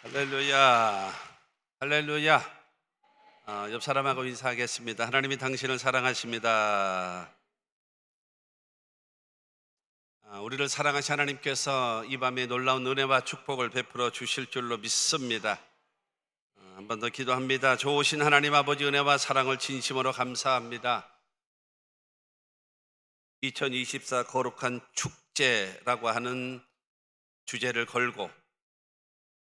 할렐루야, 할렐루야. 옆 사람하고 인사하겠습니다. 하나님이 당신을 사랑하십니다. 우리를 사랑하신 하나님께서 이 밤에 놀라운 은혜와 축복을 베풀어 주실 줄로 믿습니다. 한 번 더 기도합니다. 좋으신 하나님 아버지, 은혜와 사랑을 진심으로 감사합니다. 2024 거룩한 축제라고 하는 주제를 걸고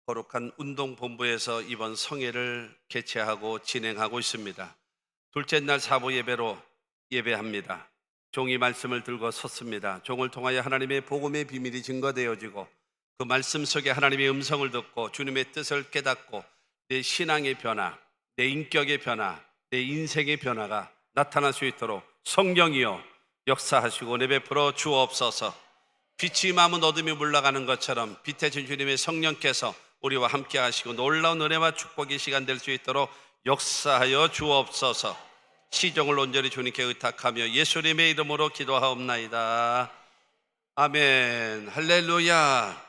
거룩한 운동본부에서 이번 성회를 개최하고 진행하고 있습니다. 둘째 날 사부 예배로 예배합니다. 종이 말씀을 들고 섰습니다. 종을 통하여 하나님의 복음의 비밀이 증거되어지고 그 말씀 속에 하나님의 음성을 듣고 주님의 뜻을 깨닫고 내 신앙의 변화, 내 인격의 변화, 내 인생의 변화가 나타날 수 있도록 성령이여 역사하시고 내베풀어 주옵소서. 빛이 임하면 어둠이 물러가는 것처럼 빛의 주님의 성령께서 우리와 함께 하시고 놀라운 은혜와 축복의 시간 될 수 있도록 역사하여 주옵소서. 시종을 온전히 주님께 의탁하며 예수님의 이름으로 기도하옵나이다. 아멘. 할렐루야.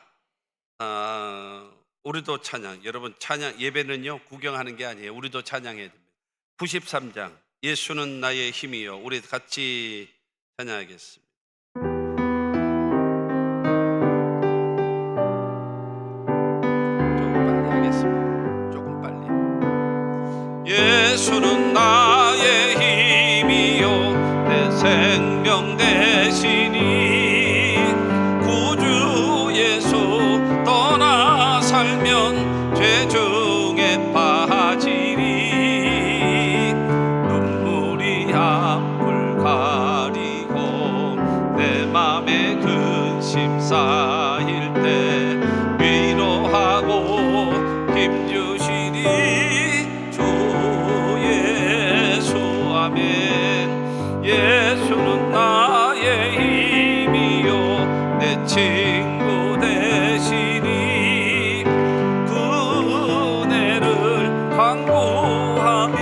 우리도 찬양. 여러분, 찬양 예배는요 구경하는 게 아니에요. 우리도 찬양해야 됩니다. 93장 예수는 나의 힘이요. 우리 같이 찬양하겠습니다. 조금 빨리. 예수는 나의 힘이요 내 생명 되시니 구주 예수 떠나 살면 죄 중에 빠지리 눈물이 앞을 가리고 내 맘에 근심 쌓일 때 위로하고 힘주시니 주 예수. 아멘. 예수는 나의 힘이요 내 친구 되시니 그 은혜를 간구하면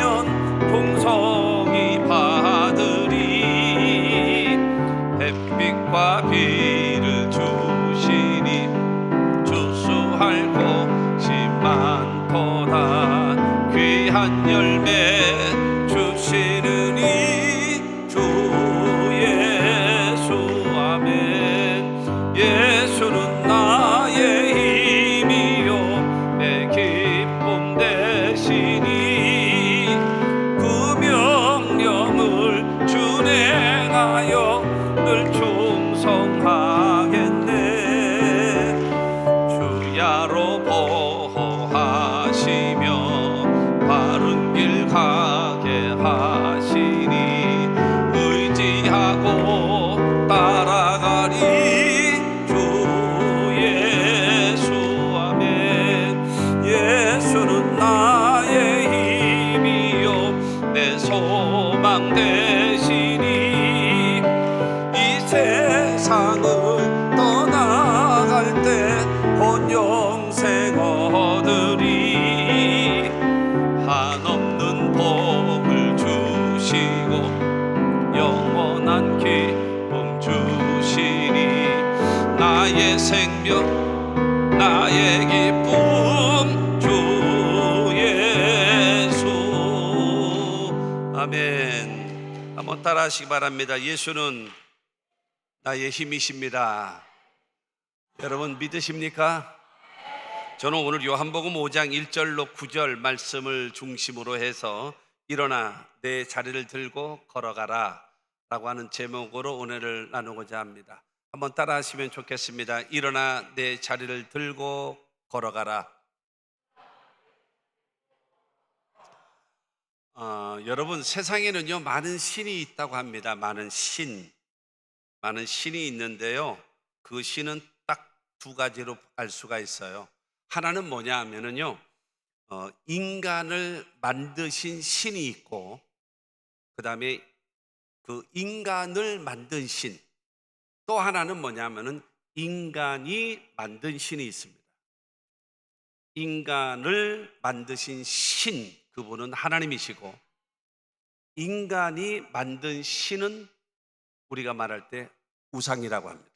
풍성히 받으리 햇빛과 비를 주시니 주수할 곳이 많도다 귀한 열매 주시느니 주 예수. 아멘. 예수는 나의 힘이요 내 기쁨 되시니 그 명령을 준행하여 늘 충성하겠네 주야로 보호하시며 바른 길 가게 하시니 의지하고 따라가리 주 예수. 아멘. 예수는 나의 힘이요 내 소망 되시니 이 세상을 떠나갈 때 본 영생 얻으리 한없는 복을 주시고 영원한 기쁨 주시니 나의 생명 나의 기쁨 주 예수. 아멘. 한번 따라하시기 바랍니다. 예수는 나의 힘이십니다. 여러분 믿으십니까? 저는 오늘 요한복음 5장 1절로 9절 말씀을 중심으로 해서 일어나 내 자리를 들고 걸어가라 라고 하는 제목으로 오늘을 나누고자 합니다. 한번 따라 하시면 좋겠습니다. 일어나 내 자리를 들고 걸어가라. 여러분 세상에는요 많은 신이 있다고 합니다. 많은 신이 있는데요 그 신은 딱 두 가지로 알 수가 있어요. 하나는 뭐냐 하면은요 인간을 만드신 신이 있고 그 다음에 그 인간을 만든 신, 또 하나는 뭐냐 하면은 인간이 만든 신이 있습니다. 인간을 만드신 신, 그분은 하나님이시고 인간이 만든 신은 우리가 말할 때 우상이라고 합니다.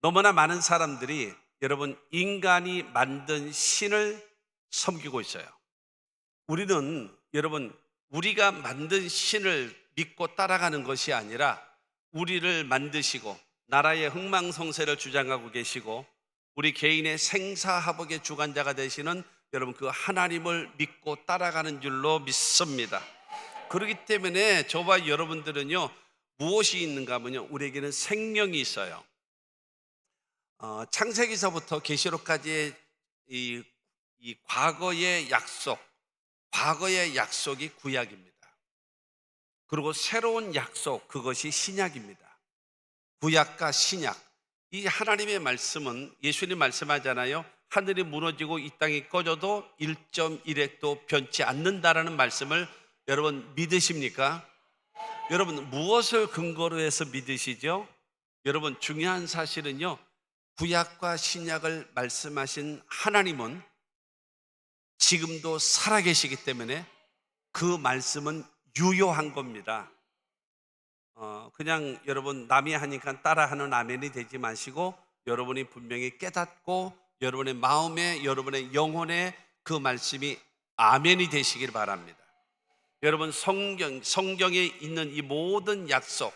너무나 많은 사람들이 여러분 인간이 만든 신을 섬기고 있어요. 우리는 여러분 우리가 만든 신을 믿고 따라가는 것이 아니라 우리를 만드시고 나라의 흥망성쇠를 주장하고 계시고 우리 개인의 생사화복의 주관자가 되시는 여러분 그 하나님을 믿고 따라가는 줄로 믿습니다. 그렇기 때문에 저와 여러분들은요 무엇이 있는가 하면요 우리에게는 생명이 있어요. 창세기서부터 계시록까지의 이 과거의 약속이 구약입니다. 그리고 새로운 약속, 그것이 신약입니다. 구약과 신약, 이 하나님의 말씀은 예수님 말씀하잖아요. 하늘이 무너지고 이 땅이 꺼져도 1.1핵도 변치 않는다라는 말씀을 여러분 믿으십니까? 여러분 무엇을 근거로 해서 믿으시죠? 여러분 중요한 사실은요 구약과 신약을 말씀하신 하나님은 지금도 살아계시기 때문에 그 말씀은 유효한 겁니다. 그냥 여러분 남이 하니까 따라하는 아멘이 되지 마시고 여러분이 분명히 깨닫고 여러분의 마음에 여러분의 영혼에 그 말씀이 아멘이 되시길 바랍니다. 여러분 성경에 있는 이 모든 약속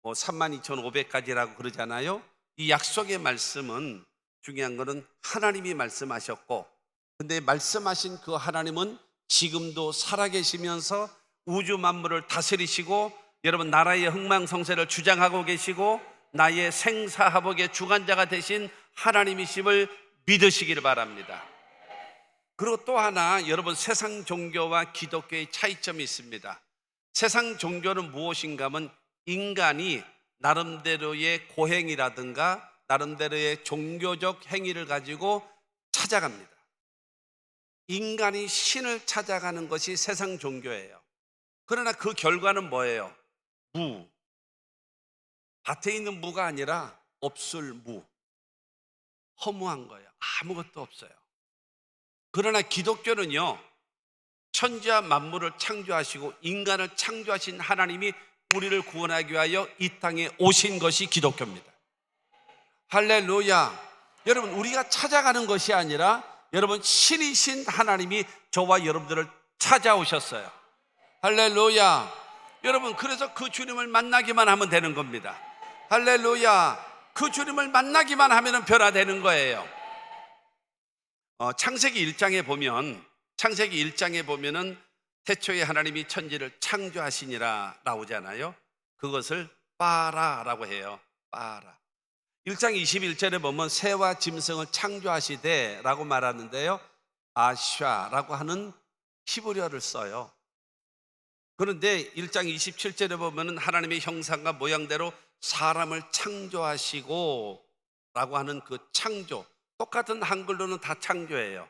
32,500가지라고 그러잖아요. 이 약속의 말씀은 중요한 것은 하나님이 말씀하셨고 근데 말씀하신 그 하나님은 지금도 살아계시면서 우주 만물을 다스리시고 여러분 나라의 흥망성쇠를 주장하고 계시고 나의 생사화복의 주관자가 되신 하나님이심을 믿으시기를 바랍니다. 그리고 또 하나 여러분 세상 종교와 기독교의 차이점이 있습니다. 세상 종교는 무엇인가 하면 인간이 나름대로의 고행이라든가 나름대로의 종교적 행위를 가지고 찾아갑니다. 인간이 신을 찾아가는 것이 세상 종교예요. 그러나 그 결과는 뭐예요? 무. 밭에 있는 무가 아니라 없을 무. 허무한 거예요. 아무것도 없어요. 그러나 기독교는요 천지와 만물을 창조하시고 인간을 창조하신 하나님이 우리를 구원하기 위하여 이 땅에 오신 것이 기독교입니다. 할렐루야. 여러분 우리가 찾아가는 것이 아니라 여러분 신이신 하나님이 저와 여러분들을 찾아오셨어요. 할렐루야. 여러분 그래서 그 주님을 만나기만 하면 되는 겁니다. 할렐루야. 그 주님을 만나기만 하면 변화되는 거예요. 창세기 1장에 보면은 태초에 하나님이 천지를 창조하시니라 나오잖아요. 그것을 빠라라고 해요. 빠라. 1장 21절에 보면 새와 짐승을 창조하시되 라고 말하는데요 아샤라고 하는 히브리어를 써요. 그런데 1장 27절에 보면 하나님의 형상과 모양대로 사람을 창조하시고 라고 하는 그 창조, 똑같은 한글로는 다 창조예요.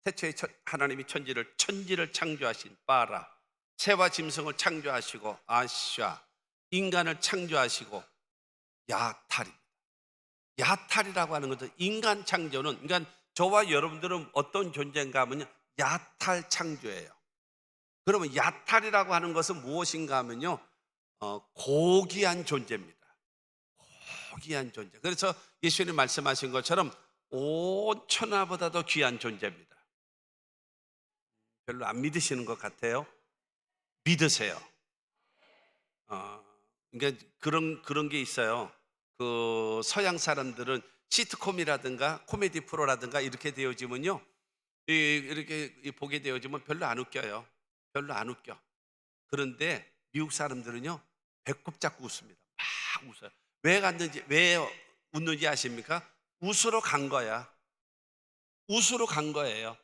태초에 하나님이 천지를 창조하신 빠라, 새와 짐승을 창조하시고 아샤, 인간을 창조하시고 야탈입니다. 야탈이라고 하는 것은 인간 창조는, 그러니까 저와 여러분들은 어떤 존재인가 하면요 야탈 창조예요. 그러면 야탈이라고 하는 것은 무엇인가 하면요 고귀한 존재입니다. 고귀한 존재. 그래서 예수님 말씀하신 것처럼 온 천하보다도 귀한 존재입니다. 별로 안 믿으시는 것 같아요. 믿으세요. 그러니까 그런 게 있어요. 그 서양 사람들은 시트콤이라든가 코미디 프로라든가 이렇게 되어지면요 이렇게 보게 되어지면 별로 안 웃겨요. 별로 안 웃겨. 그런데 미국 사람들은요 배꼽 잡고 웃습니다. 막 웃어요. 왜 웃는지 아십니까? 웃으러 간 거야. 웃으러 간 거예요.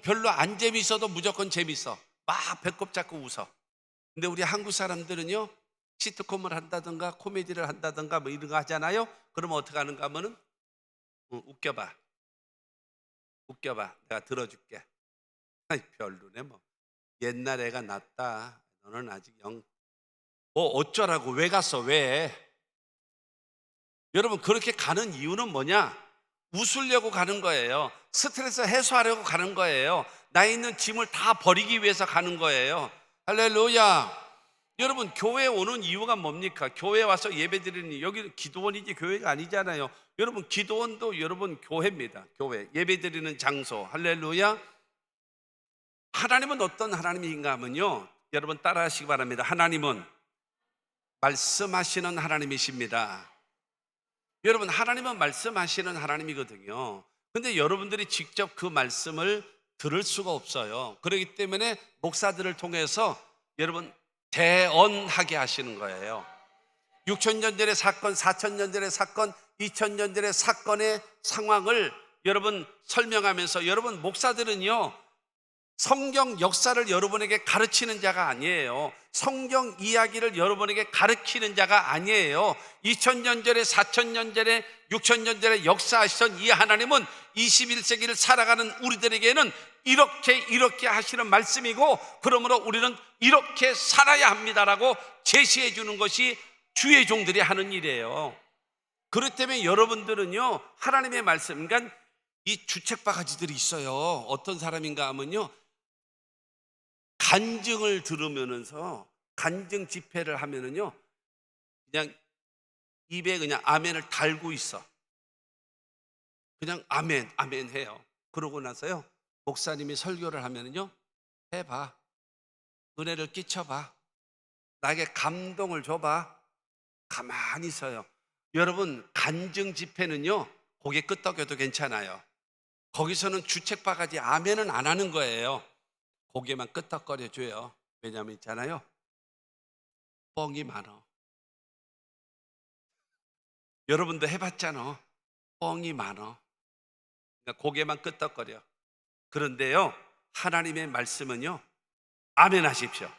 별로 안 재밌어도 무조건 재밌어. 막 배꼽 잡고 웃어. 근데 우리 한국 사람들은요 시트콤을 한다든가 코미디를 한다든가 뭐 이런 거 하잖아요. 그러면 어떻게 하는가 하면은 웃겨봐 내가 들어줄게. 아이 별로네 뭐 옛날 애가 낫다. 너는 아직 어쩌라고. 왜 갔어? 왜? 여러분 그렇게 가는 이유는 뭐냐? 웃으려고 가는 거예요. 스트레스 해소하려고 가는 거예요. 나 있는 짐을 다 버리기 위해서 가는 거예요. 할렐루야. 여러분, 교회 오는 이유가 뭡니까? 교회 와서 예배 드리는, 여기 기도원이지 교회가 아니잖아요. 여러분, 기도원도 여러분 교회입니다. 교회, 예배 드리는 장소. 할렐루야. 하나님은 어떤 하나님인가 하면요, 여러분 따라하시기 바랍니다. 하나님은 말씀하시는 하나님이십니다. 여러분, 하나님은 말씀하시는 하나님이거든요. 근데 여러분들이 직접 그 말씀을 들을 수가 없어요. 그렇기 때문에 목사들을 통해서 여러분 대언하게 하시는 거예요. 6,000년 전의 사건, 4,000년 전의 사건, 2,000년 전의 사건의 상황을 여러분 설명하면서, 여러분 목사들은요, 성경 역사를 여러분에게 가르치는 자가 아니에요. 성경 이야기를 여러분에게 가르치는 자가 아니에요. 2000년 전에, 4000년 전에, 6000년 전에 역사하시던 이 하나님은 21세기를 살아가는 우리들에게는 이렇게 하시는 말씀이고, 그러므로 우리는 이렇게 살아야 합니다라고 제시해 주는 것이 주의 종들이 하는 일이에요. 그렇기 때문에 여러분들은요, 하나님의 말씀, 그러니까 이 주책바가지들이 있어요. 어떤 사람인가 하면요, 간증을 들으면서 간증 집회를 하면은요, 그냥 입에 그냥 아멘을 달고 있어. 그냥 아멘, 아멘 해요. 그러고 나서요, 목사님이 설교를 하면은요, 해봐. 은혜를 끼쳐봐. 나에게 감동을 줘봐. 가만히 있어요. 여러분, 간증 집회는요, 고개 끄덕여도 괜찮아요. 거기서는 주책바가지 아멘은 안 하는 거예요. 고개만 끄덕거려줘요. 왜냐하면 있잖아요, 뻥이 많어. 여러분도 해봤잖아. 뻥이 많어. 그러니까 고개만 끄덕거려. 그런데요, 하나님의 말씀은요, 아멘 하십시오.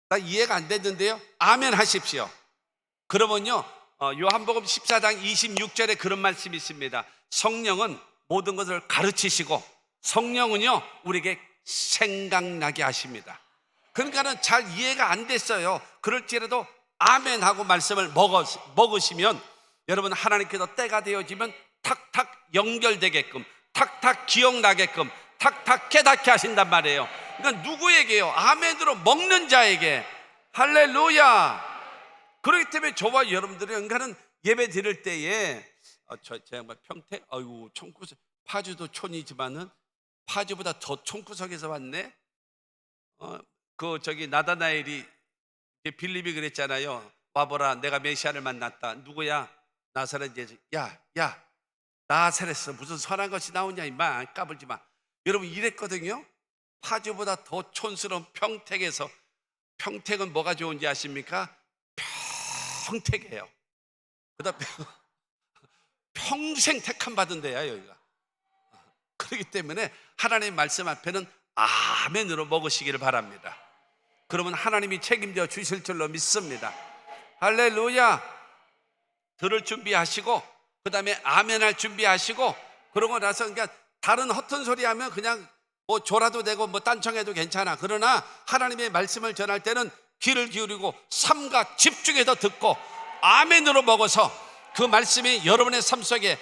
나 이해가 안 됐는데요, 아멘 하십시오. 그러면요, 요한복음 14장 26절에 그런 말씀이 있습니다. 성령은 모든 것을 가르치시고, 성령은요 우리에게 생각나게 하십니다. 그러니까는 잘 이해가 안 됐어요. 그럴지라도 아멘하고 말씀을 먹으시면, 여러분 하나님께서 때가 되어지면 탁탁 연결되게끔, 탁탁 기억나게끔, 탁탁 깨닫게 하신단 말이에요. 그러니까 누구에게요? 아멘으로 먹는 자에게. 할렐루야. 그렇기 때문에 저와 여러분들이 그러니까는 예배 드릴 때에 제가 평택, 아이고 총구석, 파주도 촌이지만은 파주보다 더 총구석에서 왔네. 저기 나다나엘이 빌립이 그랬잖아요. 와보라, 내가 메시아를 만났다. 누구야? 나사렛 예수. 야, 나사렛에서 무슨 선한 것이 나오냐 임마, 까불지 마. 여러분 이랬거든요. 파주보다 더 촌스러운 평택에서. 평택은 뭐가 좋은지 아십니까? 평택이에요. 그다음 평생 택함 받은 데야 여기가. 그렇기 때문에 하나님의 말씀 앞에는 아멘으로 먹으시기를 바랍니다. 그러면 하나님이 책임져 주실 줄로 믿습니다. 할렐루야. 들을 준비하시고, 그 다음에 아멘할 준비하시고, 그러고 나서 그러니까 다른 허튼 소리 하면 그냥 뭐 졸아도 되고 뭐 딴청해도 괜찮아. 그러나 하나님의 말씀을 전할 때는 귀를 기울이고 삼가 집중해서 듣고 아멘으로 먹어서 그 말씀이 여러분의 삶 속에,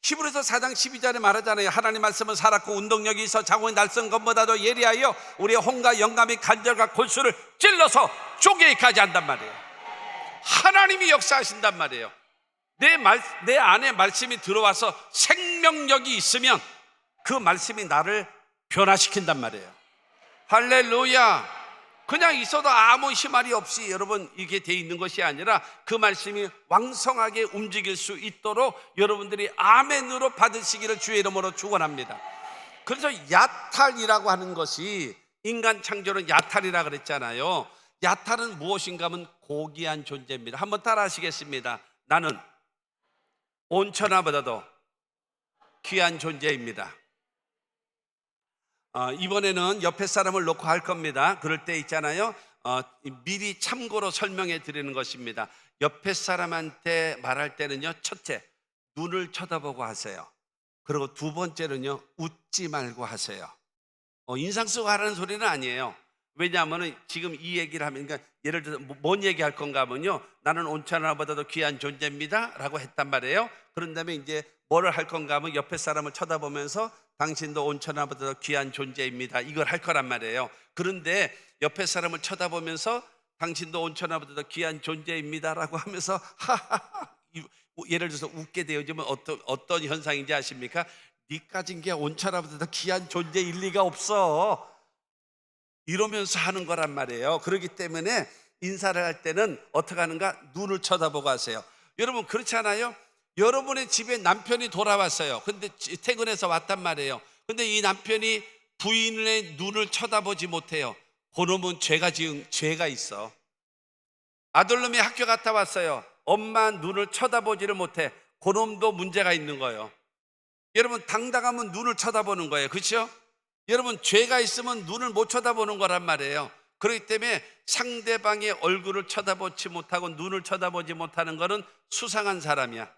히브리서 4장 12절에 말하잖아요. 하나님 말씀은 살았고 운동력이 있어 자고의 날선 것보다도 예리하여 우리의 혼과 영감이 간절과 골수를 찔러서 쪼개기까지 한단 말이에요. 하나님이 역사하신단 말이에요. 내 안에 말씀이 들어와서 생명력이 있으면 그 말씀이 나를 변화시킨단 말이에요. 할렐루야. 그냥 있어도 아무 힘말이 없이 여러분 이게 돼 있는 것이 아니라 그 말씀이 왕성하게 움직일 수 있도록 여러분들이 아멘으로 받으시기를 주의 이름으로 축원합니다. 그래서 야탈이라고 하는 것이, 인간 창조는 야탈이라 그랬잖아요. 야탈은 무엇인가 하면 고귀한 존재입니다. 한번 따라 하시겠습니다. 나는 온천하보다도 귀한 존재입니다. 이번에는 옆에 사람을 놓고 할 겁니다. 그럴 때 있잖아요, 미리 참고로 설명해 드리는 것입니다. 옆에 사람한테 말할 때는요, 첫째, 눈을 쳐다보고 하세요. 그리고 두 번째는요, 웃지 말고 하세요. 인상 쓰고 하라는 소리는 아니에요. 왜냐하면 지금 이 얘기를 하면, 그러니까 예를 들어서 뭔 얘기 할 건가 하면요, 나는 온천하보다도 귀한 존재입니다 라고 했단 말이에요. 그런 다음에 이제 뭐를 할 건가 하면 옆에 사람을 쳐다보면서 당신도 온천하보다 더 귀한 존재입니다. 이걸 할 거란 말이에요. 그런데 옆에 사람을 쳐다보면서 당신도 온천하보다 더 귀한 존재입니다라고 하면서 하하하, 예를 들어서 웃게 되어지면 어떤 현상인지 아십니까? 네 가진 게 온천하보다 더 귀한 존재일 리가 없어, 이러면서 하는 거란 말이에요. 그렇기 때문에 인사를 할 때는 어떻게 하는가? 눈을 쳐다보고 하세요. 여러분 그렇지 않아요? 여러분의 집에 남편이 돌아왔어요. 근데 퇴근해서 왔단 말이에요. 근데 이 남편이 부인의 눈을 쳐다보지 못해요. 그놈은 죄가 있어. 아들놈이 학교 갔다 왔어요. 엄마 눈을 쳐다보지를 못해. 그놈도 문제가 있는 거예요. 여러분 당당하면 눈을 쳐다보는 거예요. 그렇죠? 여러분 죄가 있으면 눈을 못 쳐다보는 거란 말이에요. 그렇기 때문에 상대방의 얼굴을 쳐다보지 못하고 눈을 쳐다보지 못하는 것은 수상한 사람이야.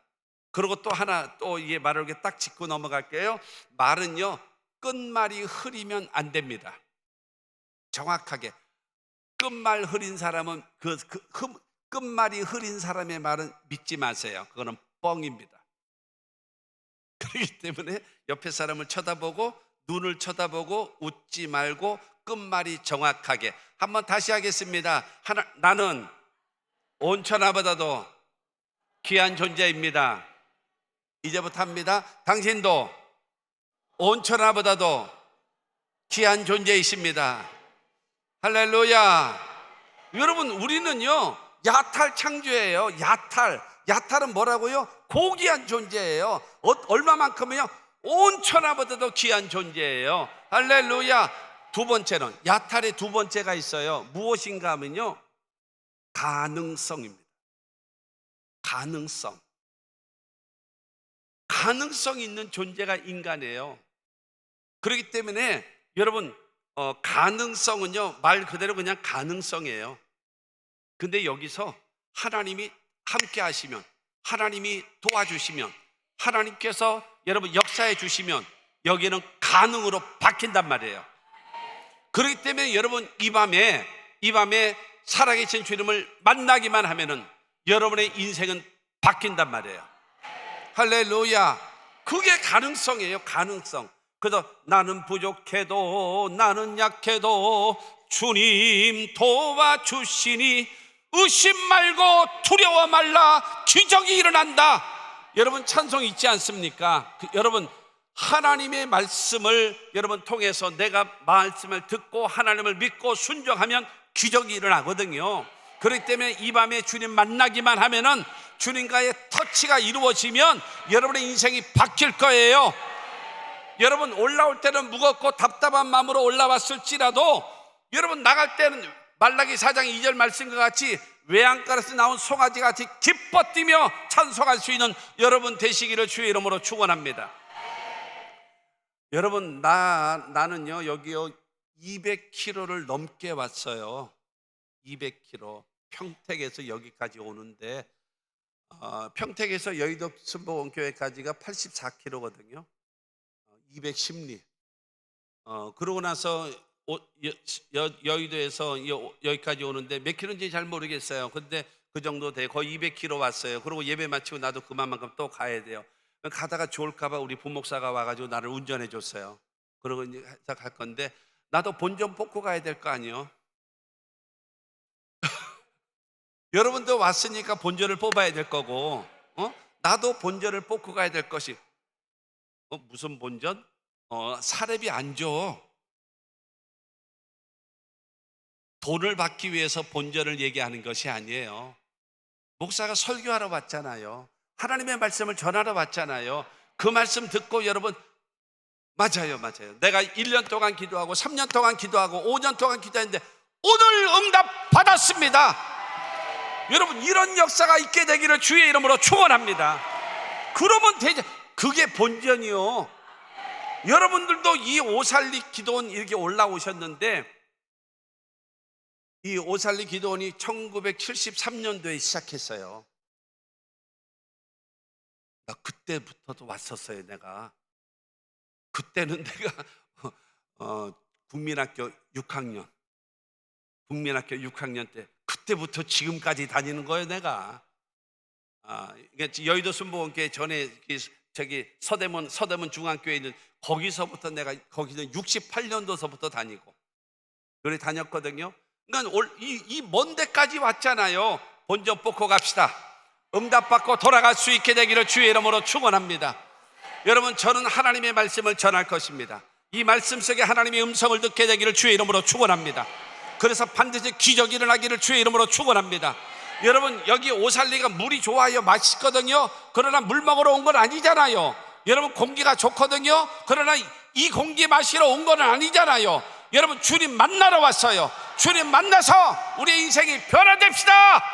그리고 또 하나, 또 이게 말을 이렇게 딱 짚고 넘어갈게요. 말은요 끝말이 흐리면 안 됩니다. 정확하게 끝말 흐린 사람은 끝말이 흐린 사람의 말은 믿지 마세요. 그거는 뻥입니다. 그렇기 때문에 옆에 사람을 쳐다보고 눈을 쳐다보고 웃지 말고 끝말이 정확하게. 한번 다시 하겠습니다. 나는 온천하보다도 귀한 존재입니다. 이제부터 합니다. 당신도 온천하보다도 귀한 존재이십니다. 할렐루야. 여러분 우리는요 야탈 창조예요. 야탈은 뭐라고요? 고귀한 존재예요. 얼마만큼이요? 온천하보다도 귀한 존재예요. 할렐루야. 두 번째는, 야탈의 두 번째가 있어요. 무엇인가 하면요 가능성입니다. 가능성 있는 존재가 인간이에요. 그렇기 때문에 여러분 가능성은요 말 그대로 그냥 가능성이에요. 근데 여기서 하나님이 함께 하시면, 하나님이 도와주시면, 하나님께서 여러분 역사해 주시면 여기는 가능으로 바뀐단 말이에요. 그렇기 때문에 여러분 이 밤에 살아계신 주님을 만나기만 하면은 여러분의 인생은 바뀐단 말이에요. 할렐루야. 그게 가능성이에요. 가능성. 그래서 나는 부족해도 나는 약해도 주님 도와주시니 의심 말고 두려워 말라, 기적이 일어난다. 여러분 찬송 있지 않습니까? 여러분 하나님의 말씀을 여러분 통해서 내가 말씀을 듣고 하나님을 믿고 순종하면 기적이 일어나거든요. 그렇기 때문에 이 밤에 주님 만나기만 하면은 주님과의 터치가 이루어지면 여러분의 인생이 바뀔 거예요. 여러분 올라올 때는 무겁고 답답한 마음으로 올라왔을지라도 여러분 나갈 때는 말라기 4장 2절 말씀과 같이 외양간에서 나온 송아지 같이 기뻐 뛰며 찬송할 수 있는 여러분 되시기를 주의 이름으로 축원합니다. 여러분 나는요 여기요 200km를 넘게 왔어요. 200km. 평택에서 여기까지 오는데 평택에서 여의도 순복음교회까지가 84km거든요. 210리. 그러고 나서 여의도에서 여기까지 오는데 몇 킬로인지 잘 모르겠어요. 근데 그 정도 돼. 거의 200km 왔어요. 그리고 예배 마치고 나도 그만큼 또 가야 돼요. 가다가 좋을까봐 우리 부목사가 와가지고 나를 운전해 줬어요. 그러고 이제 갈 건데 나도 본전 뽑고 가야 될 거 아니에요. 여러분도 왔으니까 본전을 뽑아야 될 거고, 나도 본전을 뽑고 가야 될 것이. 무슨 본전? 사례비 안 줘. 돈을 받기 위해서 본전을 얘기하는 것이 아니에요. 목사가 설교하러 왔잖아요. 하나님의 말씀을 전하러 왔잖아요. 그 말씀 듣고 여러분 맞아요. 내가 1년 동안 기도하고 3년 동안 기도하고 5년 동안 기도했는데 오늘 응답 받았습니다. 여러분 이런 역사가 있게 되기를 주의 이름으로 축원합니다. 그러면 되죠. 그게 본전이요. 여러분들도 이 오살리 기도원 이렇게 올라오셨는데 이 오살리 기도원이 1973년도에 시작했어요. 나 그때부터도 왔었어요. 내가 그때는 내가 국민학교 6학년 때 그때부터 지금까지 다니는 거예요. 내가 여의도 순복음교회 전에 저기 서대문 중앙교회 있는 거기서부터 내가 거기는 68년도서부터 다니고 그래 다녔거든요. 그러니까 이 먼 데까지 왔잖아요. 본전 뽑고 갑시다. 응답받고 돌아갈 수 있게 되기를 주의 이름으로 축원합니다. 여러분, 저는 하나님의 말씀을 전할 것입니다. 이 말씀 속에 하나님의 음성을 듣게 되기를 주의 이름으로 축원합니다. 그래서 반드시 기적이 일어나기를 주의 이름으로 축원합니다. 여러분, 여기 오살리가 물이 좋아요, 맛있거든요. 그러나 물 먹으러 온 건 아니잖아요. 여러분, 공기가 좋거든요. 그러나 이 공기 마시러 온 건 아니잖아요. 여러분, 주님 만나러 왔어요. 주님 만나서 우리의 인생이 변화됩시다.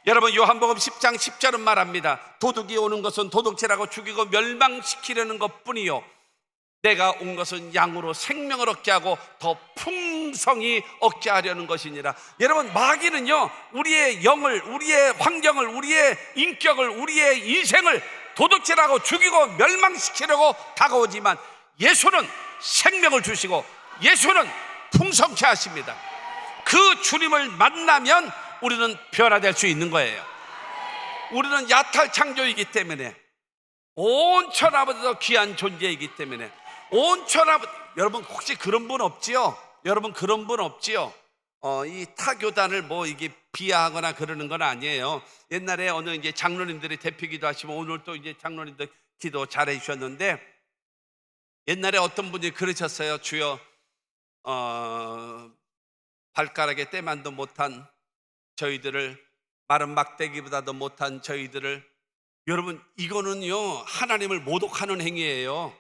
여러분, 요한복음 10장 10절은 말합니다. 도둑이 오는 것은 도둑질하고 죽이고 멸망시키려는 것뿐이요 내가 온 것은 양으로 생명을 얻게 하고 더 풍성히 얻게 하려는 것이니라. 여러분, 마귀는요 우리의 영을, 우리의 환경을, 우리의 인격을, 우리의 인생을 도둑질하고 죽이고 멸망시키려고 다가오지만 예수는 생명을 주시고 예수는 풍성케 하십니다. 그 주님을 만나면 우리는 변화될 수 있는 거예요. 우리는 야탈 창조이기 때문에, 온 천하보다도 귀한 존재이기 때문에, 온 천하보다, 여러분 혹시 그런 분 없지요? 여러분 그런 분 없지요? 이 타교단을 뭐 이게 비하하거나 그러는 건 아니에요. 옛날에 어느 이제 장로님들이 대표기도 하시면 오늘 또 이제 장로님들 기도 잘해 주셨는데, 옛날에 어떤 분이 그러셨어요. 주여, 발가락에 때만도 못한 저희들을, 마른 막대기보다도 못한 저희들을, 여러분 이거는요 하나님을 모독하는 행위예요.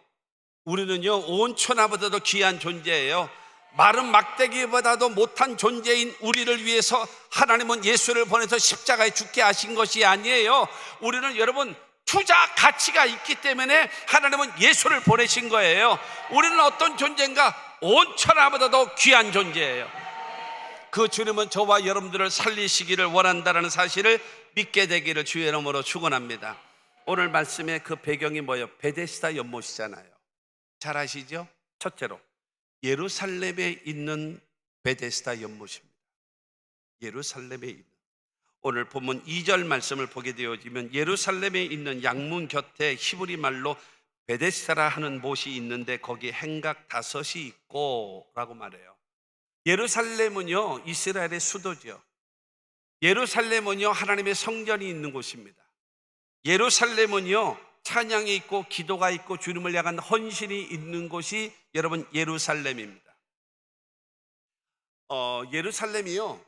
우리는요 온 천하보다도 귀한 존재예요. 마른 막대기보다도 못한 존재인 우리를 위해서 하나님은 예수를 보내서 십자가에 죽게 하신 것이 아니에요. 우리는 여러분 투자 가치가 있기 때문에 하나님은 예수를 보내신 거예요. 우리는 어떤 존재인가? 온 천하보다도 귀한 존재예요. 그 주님은 저와 여러분들을 살리시기를 원한다는 사실을 믿게 되기를 주의 이름으로 축원합니다. 오늘 말씀의 그 배경이 뭐예요? 베데스다 연못이잖아요. 잘 아시죠? 첫째로 예루살렘에 있는 베데스다 연못입니다. 예루살렘에 있는, 오늘 본문 2절 말씀을 보게 되어지면 예루살렘에 있는 양문 곁에 히브리 말로 베데스다라 하는 못이 있는데 거기 행각 5이 있고 라고 말해요. 예루살렘은요 이스라엘의 수도죠. 예루살렘은요 하나님의 성전이 있는 곳입니다. 예루살렘은요 찬양이 있고 기도가 있고 주님을 향한 헌신이 있는 곳이 여러분 예루살렘입니다. 예루살렘이요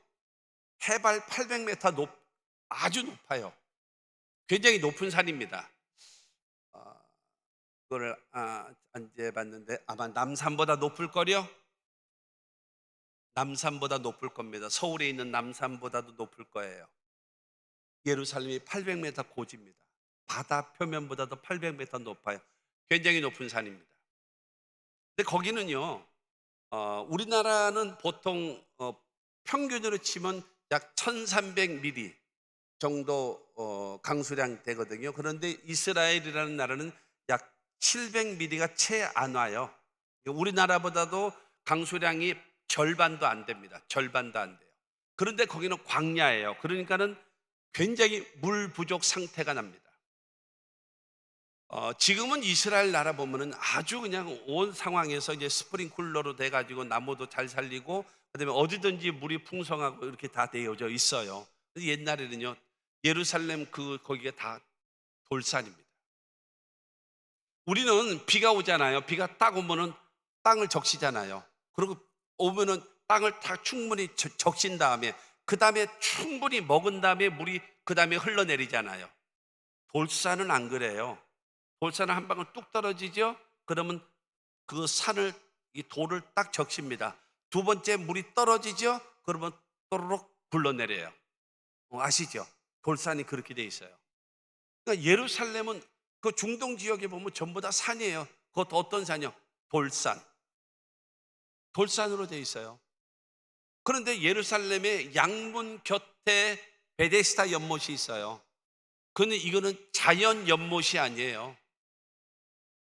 해발 800m 아주 높아요. 굉장히 높은 산입니다. 그걸 안 재봤는데 아마 남산보다 높을 거요. 남산보다 높을 겁니다. 서울에 있는 남산보다도 높을 거예요. 예루살렘이 800m 고지입니다. 바다 표면보다도 800m 높아요. 굉장히 높은 산입니다. 근데 거기는요 우리나라는 보통 평균으로 치면 약 1300mm 정도 강수량 되거든요. 그런데 이스라엘이라는 나라는 약 700mm가 채 안 와요. 우리나라보다도 강수량이 절반도 안 됩니다. 절반도 안 돼요. 그런데 거기는 광야예요. 그러니까는 굉장히 물 부족 상태가 납니다. 지금은 이스라엘 나라 보면은 아주 그냥 온 상황에서 이제 스프링쿨러로 돼가지고 나무도 잘 살리고 그다음에 어디든지 물이 풍성하고 이렇게 다 되어져 있어요. 옛날에는요 예루살렘 거기가 다 돌산입니다. 우리는 비가 오잖아요. 비가 딱 오면은 땅을 적시잖아요. 그리고 오면은 땅을 다 충분히 적신 다음에 그 다음에 충분히 먹은 다음에 물이 그 다음에 흘러내리잖아요. 돌산은 안 그래요. 돌산은 한 방울 뚝 떨어지죠. 그러면 그 산을, 이 돌을 딱 적십니다. 두 번째 물이 떨어지죠. 그러면 또르륵 굴러내려요. 아시죠? 돌산이 그렇게 돼 있어요. 그러니까 예루살렘은 그 중동 지역에 보면 전부 다 산이에요. 그것도 어떤 산이요? 돌산. 돌산으로 돼 있어요. 그런데 예루살렘의 양문 곁에 베데스다 연못이 있어요. 그런데 이거는 자연 연못이 아니에요.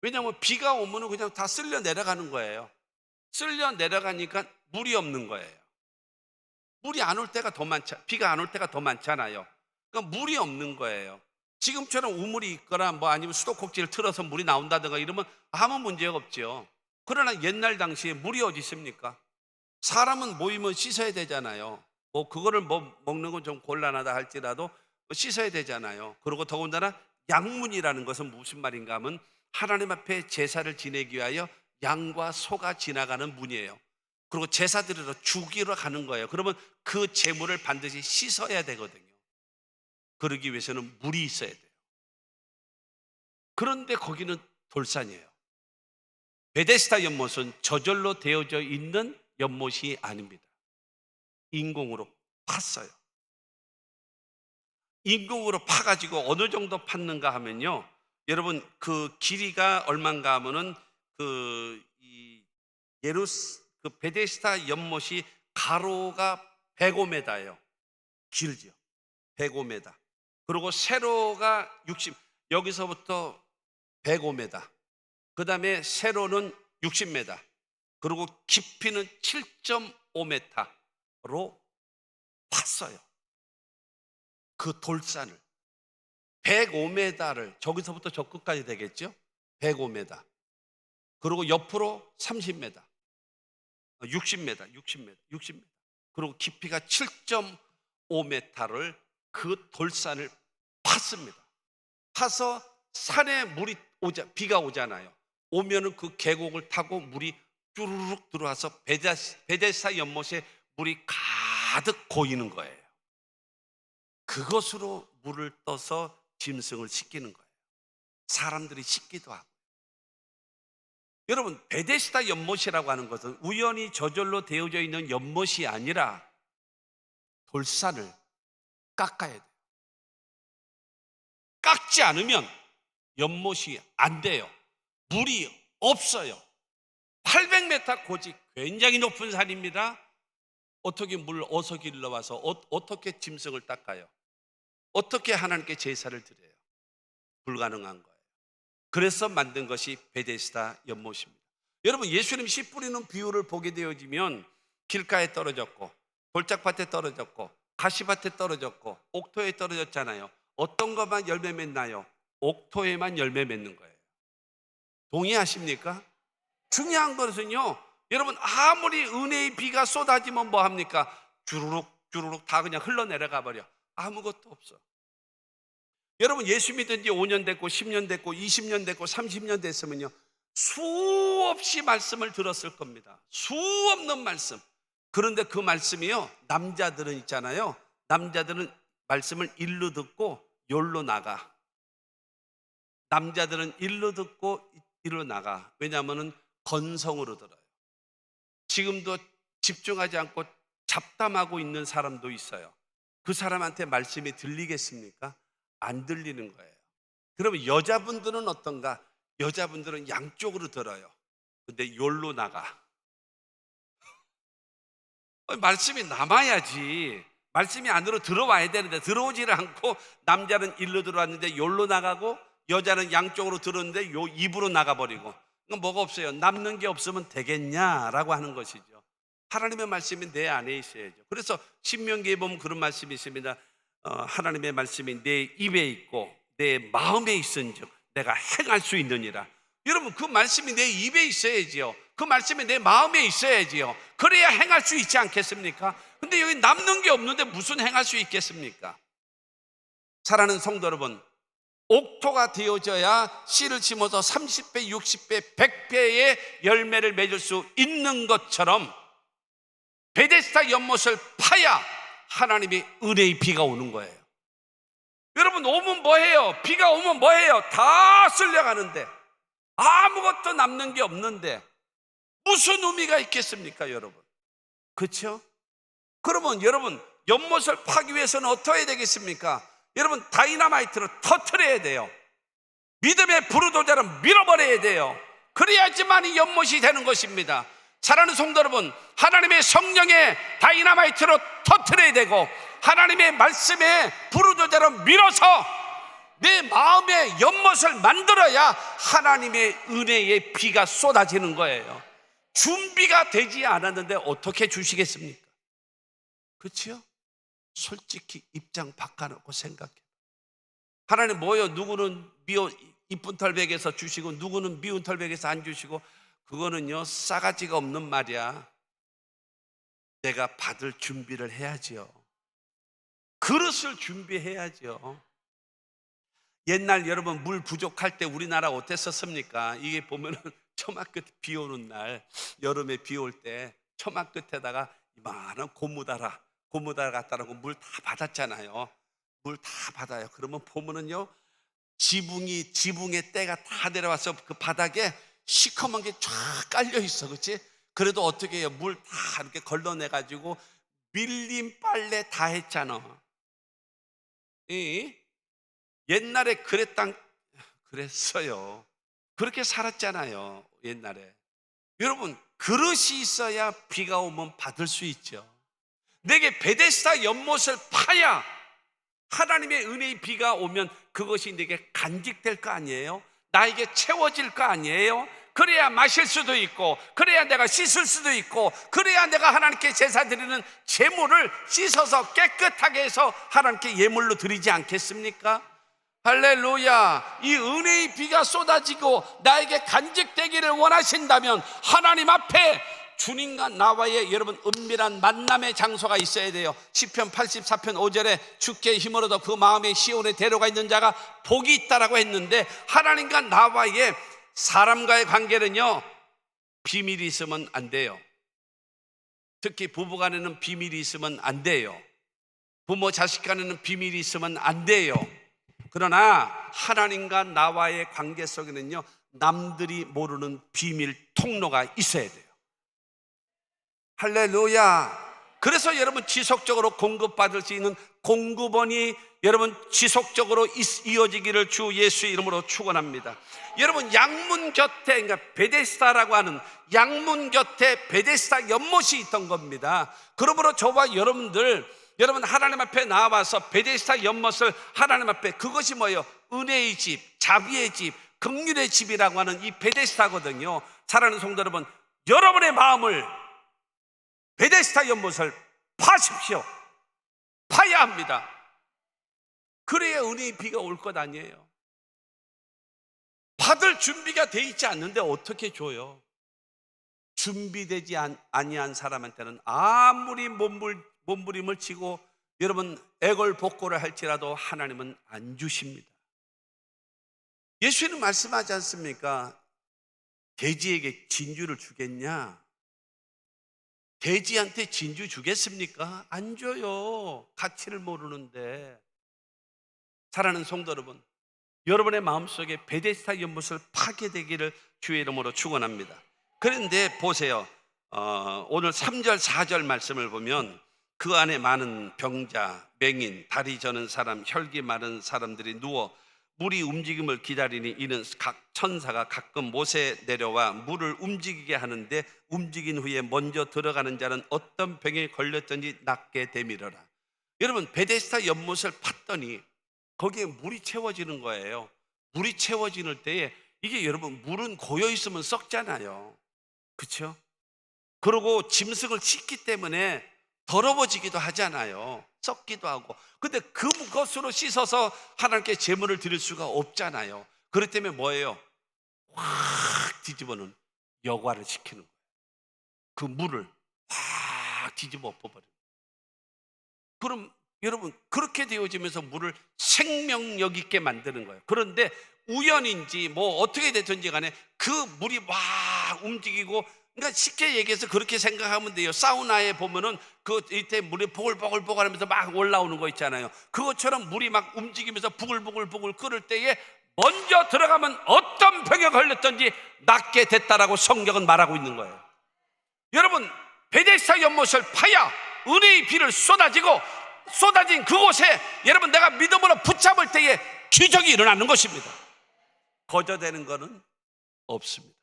왜냐하면 비가 오면 그냥 다 쓸려 내려가는 거예요. 쓸려 내려가니까 물이 없는 거예요. 물이 안 올 때가 더 비가 안 올 때가 더 많잖아요. 그러니까 물이 없는 거예요. 지금처럼 우물이 있거나 뭐 아니면 수도꼭지를 틀어서 물이 나온다든가 이러면 아무 문제가 없죠. 그러나 옛날 당시에 물이 어디 있습니까? 사람은 모이면 씻어야 되잖아요. 뭐 그거를 뭐 먹는 건 좀 곤란하다 할지라도 씻어야 되잖아요. 그리고 더군다나 양문이라는 것은 무슨 말인가 하면 하나님 앞에 제사를 지내기 위하여 양과 소가 지나가는 문이에요. 그리고 제사 드리러 죽이러 가는 거예요. 그러면 그 제물을 반드시 씻어야 되거든요. 그러기 위해서는 물이 있어야 돼요. 그런데 거기는 돌산이에요. 베데스다 연못은 저절로 되어져 있는 연못이 아닙니다. 인공으로 팠어요. 인공으로 파가지고 어느 정도 팠는가 하면요, 여러분 그 길이가 얼마인가 하면은 이 그 베데스다 연못이 가로가 105m예요. 길죠. 105m. 그리고 세로가 60, 여기서부터 105m. 그 다음에 세로는 60m. 그리고 깊이는 7.5m로 팠어요. 그 돌산을 105m를 저기서부터 저 끝까지 되겠죠? 105m. 그리고 옆으로 30m, 60m, 60m. 그리고 깊이가 7.5m를 그 돌산을 팠습니다. 파서 산에 물이 비가 오잖아요. 오면은 그 계곡을 타고 물이 쭈르륵 들어와서 베데스다 연못에 물이 가득 고이는 거예요. 그것으로 물을 떠서 짐승을 씻기는 거예요. 사람들이 씻기도 하고. 여러분, 베데스다 연못이라고 하는 것은 우연히 저절로 되어져 있는 연못이 아니라 돌산을 깎아야 돼요. 깎지 않으면 연못이 안 돼요. 물이 없어요. 800m 고지, 굉장히 높은 산입니다. 어떻게 물 어서 길러와서 어떻게 짐승을 닦아요? 어떻게 하나님께 제사를 드려요? 불가능한 거예요. 그래서 만든 것이 베데스다 연못입니다. 여러분, 예수님 씨 뿌리는 비유를 보게 되어지면 길가에 떨어졌고 돌짝밭에 떨어졌고 가시밭에 떨어졌고 옥토에 떨어졌잖아요. 어떤 것만 열매 맺나요? 옥토에만 열매 맺는 거예요. 동의하십니까? 중요한 것은요, 여러분, 아무리 은혜의 비가 쏟아지면 뭐 합니까? 주르륵 주르륵 다 그냥 흘러내려가 버려. 아무것도 없어. 여러분, 예수 믿은 지 5년 됐고 10년 됐고 20년 됐고 30년 됐으면요, 수없이 말씀을 들었을 겁니다. 수없는 말씀. 그런데 그 말씀이요, 남자들은 있잖아요, 남자들은 말씀을 일로 듣고 열로 나가. 남자들은 일로 듣고 일로 나가. 왜냐하면 건성으로 들어요. 지금도 집중하지 않고 잡담하고 있는 사람도 있어요. 그 사람한테 말씀이 들리겠습니까? 안 들리는 거예요. 그러면 여자분들은 어떤가? 여자분들은 양쪽으로 들어요. 근데 열로 나가. 말씀이 남아야지. 말씀이 안으로 들어와야 되는데 들어오지를 않고, 남자는 일로 들어왔는데 열로 나가고 여자는 양쪽으로 들었는데 요 입으로 나가버리고. 그건 뭐가 없어요. 남는 게 없으면 되겠냐라고 하는 것이죠. 하나님의 말씀이 내 안에 있어야죠. 그래서 신명기에 보면 그런 말씀이 있습니다. 하나님의 말씀이 내 입에 있고 내 마음에 있은즉 내가 행할 수 있느니라. 여러분, 그 말씀이 내 입에 있어야지요. 그 말씀이 내 마음에 있어야지요. 그래야 행할 수 있지 않겠습니까? 근데 여기 남는 게 없는데 무슨 행할 수 있겠습니까? 사랑하는 성도 여러분, 옥토가 되어져야 씨를 심어서 30배, 60배, 100배의 열매를 맺을 수 있는 것처럼 베데스다 연못을 파야 하나님의 은혜의 비가 오는 거예요. 여러분, 오면 뭐해요? 비가 오면 뭐해요? 다 쓸려가는데, 아무것도 남는 게 없는데 무슨 의미가 있겠습니까, 여러분? 그렇죠? 그러면 여러분, 연못을 파기 위해서는 어떻게 해야 되겠습니까? 여러분, 다이너마이트로 터뜨려야 돼요. 믿음의 부르도자로 밀어버려야 돼요. 그래야지만 이 연못이 되는 것입니다. 사랑하는 성도 여러분, 하나님의 성령의 다이너마이트로 터뜨려야 되고 하나님의 말씀에 부르도자로 밀어서 내 마음의 연못을 만들어야 하나님의 은혜의 비가 쏟아지는 거예요. 준비가 되지 않았는데 어떻게 주시겠습니까? 그렇죠? 솔직히 입장 바꿔놓고 생각해. 하나님 뭐요? 누구는 이쁜 털백에서 주시고 누구는 미운 털백에서 안 주시고, 그거는요 싸가지가 없는 말이야. 내가 받을 준비를 해야지요. 그릇을 준비해야죠. 옛날 여러분 물 부족할 때 우리나라 어땠었습니까? 이게 보면은 처마 끝 비 오는 날, 여름에 비 올 때 처마 끝에다가 이만한 고무달 갖다 놓고 물 다 받았잖아요. 물 다 받아요. 그러면 보면은요 지붕의 때가 다 내려와서 그 바닥에 시커먼 게 쫙 깔려 있어, 그렇지? 그래도 어떻게 해요? 물 다 이렇게 걸러내 가지고 밀림 빨래 다 했잖아. 이 옛날에 그랬어요. 그렇게 살았잖아요, 옛날에. 여러분, 그릇이 있어야 비가 오면 받을 수 있죠. 내게 베데스다 연못을 파야 하나님의 은혜의 비가 오면 그것이 내게 간직될 거 아니에요? 나에게 채워질 거 아니에요? 그래야 마실 수도 있고, 그래야 내가 씻을 수도 있고, 그래야 내가 하나님께 제사 드리는 제물을 씻어서 깨끗하게 해서 하나님께 예물로 드리지 않겠습니까? 할렐루야. 이 은혜의 비가 쏟아지고 나에게 간직되기를 원하신다면 하나님 앞에 주님과 나와의 여러분 은밀한 만남의 장소가 있어야 돼요. 시편 84편 5절에 주께 힘을 얻어 그 마음의 시온에 데려가 있는 자가 복이 있다라고 했는데, 하나님과 나와의 사람과의 관계는요 비밀이 있으면 안 돼요. 특히 부부간에는 비밀이 있으면 안 돼요. 부모 자식 간에는 비밀이 있으면 안 돼요. 그러나 하나님과 나와의 관계 속에는요 남들이 모르는 비밀 통로가 있어야 돼요. 할렐루야. 그래서 여러분 지속적으로 공급받을 수 있는 공급원이 여러분 지속적으로 이어지기를 주 예수의 이름으로 축원합니다. 여러분 양문 곁에, 그러니까 베데스다라고 하는 양문 곁에 베데스다 연못이 있던 겁니다. 그러므로 저와 여러분 하나님 앞에 나와서 베데스다 연못을 하나님 앞에, 그것이 뭐예요? 은혜의 집, 자비의 집, 긍휼의 집이라고 하는 이 베데스다거든요. 사랑하는 성도 여러분, 여러분의 마음을 베데스다 연못을 파십시오. 파야 합니다. 그래야 은혜의 비가 올 것 아니에요. 받을 준비가 돼 있지 않는데 어떻게 줘요? 준비되지 아니한 사람한테는 아무리 몸부림을 치고 여러분 애걸복걸을 할지라도 하나님은 안 주십니다. 예수님은 말씀하지 않습니까? 돼지에게 진주를 주겠냐? 돼지한테 진주 주겠습니까? 안 줘요. 가치를 모르는데. 사랑하는 성도 여러분, 여러분의 마음속에 베데스다 연못을 파게 되기를 주의 이름으로 축원합니다. 그런데 보세요, 오늘 3절 4절 말씀을 보면 그 안에 많은 병자, 맹인, 다리 저는 사람, 혈기 마른 사람들이 누워 물이 움직임을 기다리니 이는 각 천사가 가끔 못에 내려와 물을 움직이게 하는데 움직인 후에 먼저 들어가는 자는 어떤 병에 걸렸든지 낫게 되밀어라. 여러분 베데스다 연못을 팠더니 거기에 물이 채워지는 거예요. 물이 채워지는 때에 이게 여러분 물은 고여 있으면 썩잖아요. 그렇죠? 그리고 짐승을 씻기 때문에 더러워지기도 하잖아요. 썩기도 하고. 근데 그것으로 씻어서 하나님께 제물을 드릴 수가 없잖아요. 그렇기 때문에 뭐예요? 확 뒤집어는 여과를 시키는 거예요. 그 물을 확 뒤집어 엎어버려요. 그럼 여러분 그렇게 되어지면서 물을 생명력 있게 만드는 거예요. 그런데 우연인지 뭐 어떻게 됐든지 간에 그 물이 막 움직이고, 그러니까 쉽게 얘기해서 그렇게 생각하면 돼요. 사우나에 보면은 그 이때 물이 보글보글 하면서 막 올라오는 거 있잖아요. 그것처럼 물이 막 움직이면서 부글부글 끓을 때에 먼저 들어가면 어떤 병에 걸렸든지 낫게 됐다라고 성경은 말하고 있는 거예요. 여러분 베데스다 연못을 파야 은혜의 비를 쏟아진 그곳에 여러분 내가 믿음으로 붙잡을 때에 기적이 일어나는 것입니다. 거저되는 것은 없습니다.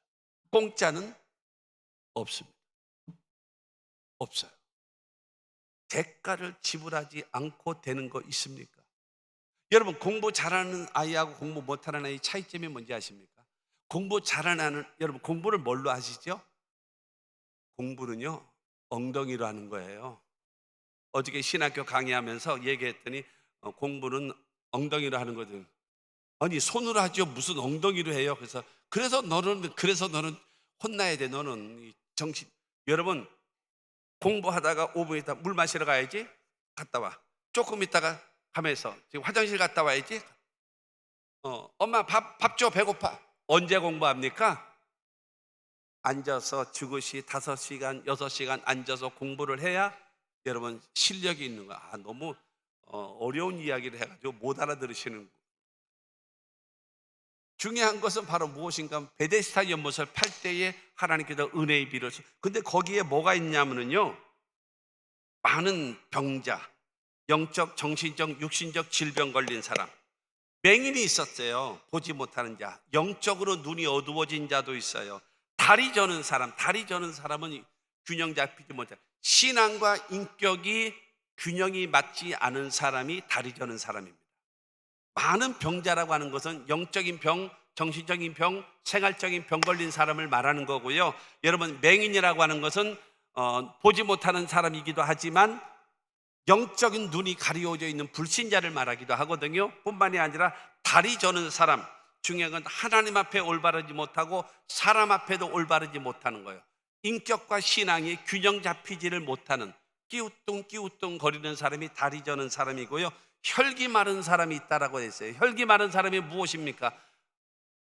공짜는 없습니다. 없어요. 대가를 지불하지 않고 되는 거 있습니까? 여러분 공부 잘하는 아이하고 공부 못하는 아이 차이점이 뭔지 아십니까? 공부 잘하는 아이는 여러분 공부를 뭘로 하시죠? 공부는요 엉덩이로 하는 거예요. 어저께 신학교 강의하면서 얘기했더니 공부는 엉덩이로 하는 거든. 아니 손으로 하죠. 무슨 엉덩이로 해요. 그래서 너는 혼나야 돼. 너는 이 정신. 여러분 공부하다가 5분 있다 물 마시러 가야지. 갔다 와. 조금 있다가 하면서 지금 화장실 갔다 와야지. 엄마 밥 줘. 배고파. 언제 공부합니까? 앉아서 죽으시 5시간, 6시간 앉아서 공부를 해야 여러분 실력이 있는 거야. 너무 어려운 이야기를 해가지고 못 알아들으시는. 중요한 것은 바로 무엇인가? 베데스다 연못을 팔 때에 하나님께서 은혜의 비를 근데 거기에 뭐가 있냐면요, 많은 병자, 영적, 정신적, 육신적 질병 걸린 사람, 맹인이 있었어요. 보지 못하는 자, 영적으로 눈이 어두워진 자도 있어요. 다리 저는 사람은 균형 잡히지 못해. 신앙과 인격이 균형이 맞지 않은 사람이 다리 저는 사람입니다. 많은 병자라고 하는 것은 영적인 병, 정신적인 병, 생활적인 병 걸린 사람을 말하는 거고요. 여러분 맹인이라고 하는 것은 보지 못하는 사람이기도 하지만 영적인 눈이 가려져 있는 불신자를 말하기도 하거든요. 뿐만이 아니라 다리 저는 사람, 중요한 건 하나님 앞에 올바르지 못하고 사람 앞에도 올바르지 못하는 거예요. 인격과 신앙이 균형 잡히지를 못하는 끼우뚱 거리는 사람이 다리 저는 사람이고요. 혈기 마른 사람이 있다라고 했어요. 혈기 마른 사람이 무엇입니까?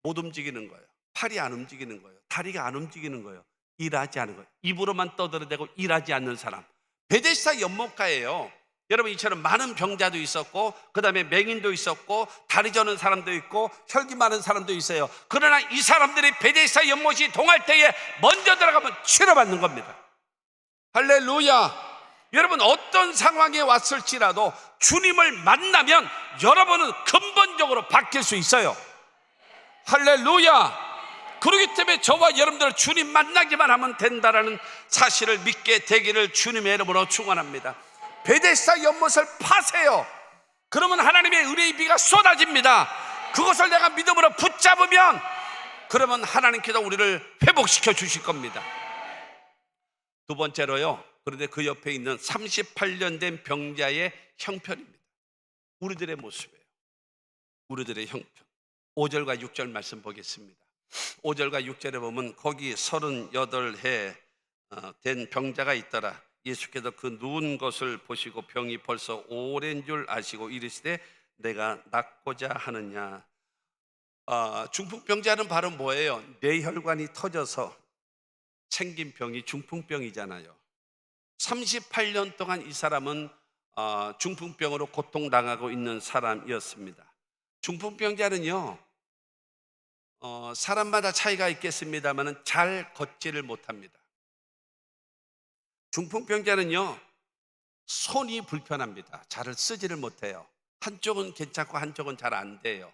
못 움직이는 거예요. 팔이 안 움직이는 거예요. 다리가 안 움직이는 거예요. 일하지 않는 거예요. 입으로만 떠들어대고 일하지 않는 사람. 베데스다 연못가예요. 여러분 이처럼 많은 병자도 있었고, 그 다음에 맹인도 있었고, 다리 저는 사람도 있고, 혈기 많은 사람도 있어요. 그러나 이 사람들이 베데스다 연못이 동할 때에 먼저 들어가면 치료받는 겁니다. 할렐루야. 여러분 어떤 상황에 왔을지라도 주님을 만나면 여러분은 근본적으로 바뀔 수 있어요. 할렐루야. 그렇기 때문에 저와 여러분들 주님 만나기만 하면 된다라는 사실을 믿게 되기를 주님의 이름으로 축원합니다. 베데스다 연못을 파세요. 그러면 하나님의 은혜의 비가 쏟아집니다. 그것을 내가 믿음으로 붙잡으면 그러면 하나님께서 우리를 회복시켜 주실 겁니다. 두 번째로요, 그런데 그 옆에 있는 38년 된 병자의 형편입니다. 우리들의 모습이에요. 우리들의 형편. 5절과 6절 말씀 보겠습니다. 5절과 6절에 보면 거기 38해 된 병자가 있더라. 예수께서 그 누운 것을 보시고 병이 벌써 오랜 줄 아시고 이르시되 내가 낫고자 하느냐. 중풍병자는 바로 뭐예요? 뇌혈관이 터져서 생긴 병이 중풍병이잖아요. 38년 동안 이 사람은 중풍병으로 고통당하고 있는 사람이었습니다. 중풍병자는요, 사람마다 차이가 있겠습니다만 잘 걷지를 못합니다. 중풍병자는요, 손이 불편합니다. 잘 쓰지를 못해요. 한쪽은 괜찮고 한쪽은 잘 안 돼요.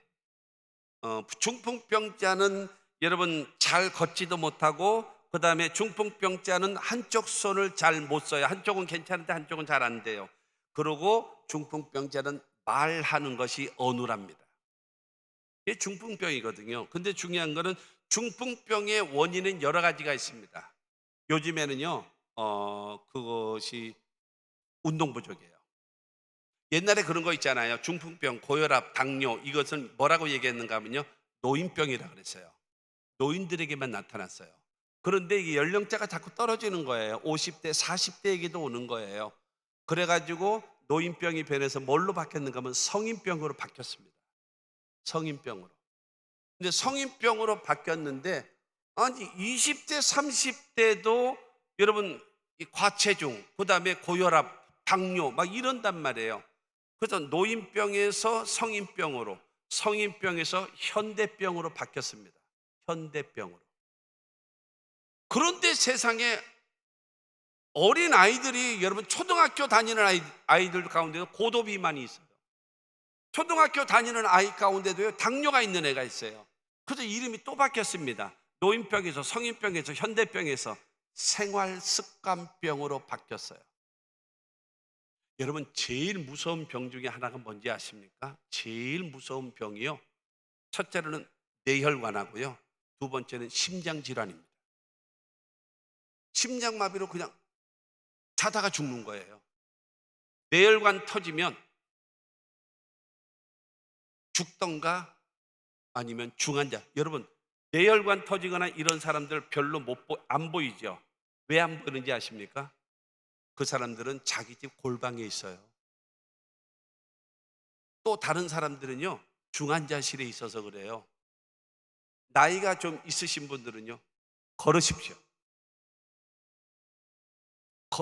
중풍병자는 여러분 잘 걷지도 못하고, 그 다음에 중풍병자는 한쪽 손을 잘 못 써요. 한쪽은 괜찮은데 한쪽은 잘 안 돼요. 그리고 중풍병자는 말하는 것이 어눌합니다. 이게 중풍병이거든요. 근데 중요한 거는 중풍병의 원인은 여러 가지가 있습니다. 요즘에는요, 그것이 운동 부족이에요. 옛날에 그런 거 있잖아요. 중풍병, 고혈압, 당뇨, 이것은 뭐라고 얘기했는가 하면요, 노인병이라고 그랬어요. 노인들에게만 나타났어요. 그런데 이게 연령대가 자꾸 떨어지는 거예요. 50대, 40대에게도 오는 거예요. 그래가지고 노인병이 변해서 뭘로 바뀌었는가 하면 성인병으로 바뀌었습니다. 성인병으로. 근데 성인병으로 바뀌었는데, 아니 20대, 30대도 여러분 이 과체중, 그 다음에 고혈압, 당뇨 막 이런단 말이에요. 그래서 노인병에서 성인병으로, 성인병에서 현대병으로 바뀌었습니다. 현대병으로. 그런데 세상에 어린 아이들이, 여러분 초등학교 다니는 아이들 가운데도 고도비만이 있어요. 초등학교 다니는 아이 가운데도요, 당뇨가 있는 애가 있어요. 그래서 이름이 또 바뀌었습니다. 노인병에서 성인병에서 현대병에서 생활습관병으로 바뀌었어요. 여러분 제일 무서운 병 중에 하나가 뭔지 아십니까? 제일 무서운 병이요, 첫째로는 뇌혈관하고요, 두 번째는 심장질환입니다. 심장마비로 그냥 자다가 죽는 거예요. 뇌혈관 터지면 죽던가 아니면 중환자. 여러분, 뇌혈관 터지거나 이런 사람들 별로 안 보이죠? 왜 안 보이는지 아십니까? 그 사람들은 자기 집 골방에 있어요. 또 다른 사람들은요, 중환자실에 있어서 그래요. 나이가 좀 있으신 분들은요, 걸으십시오.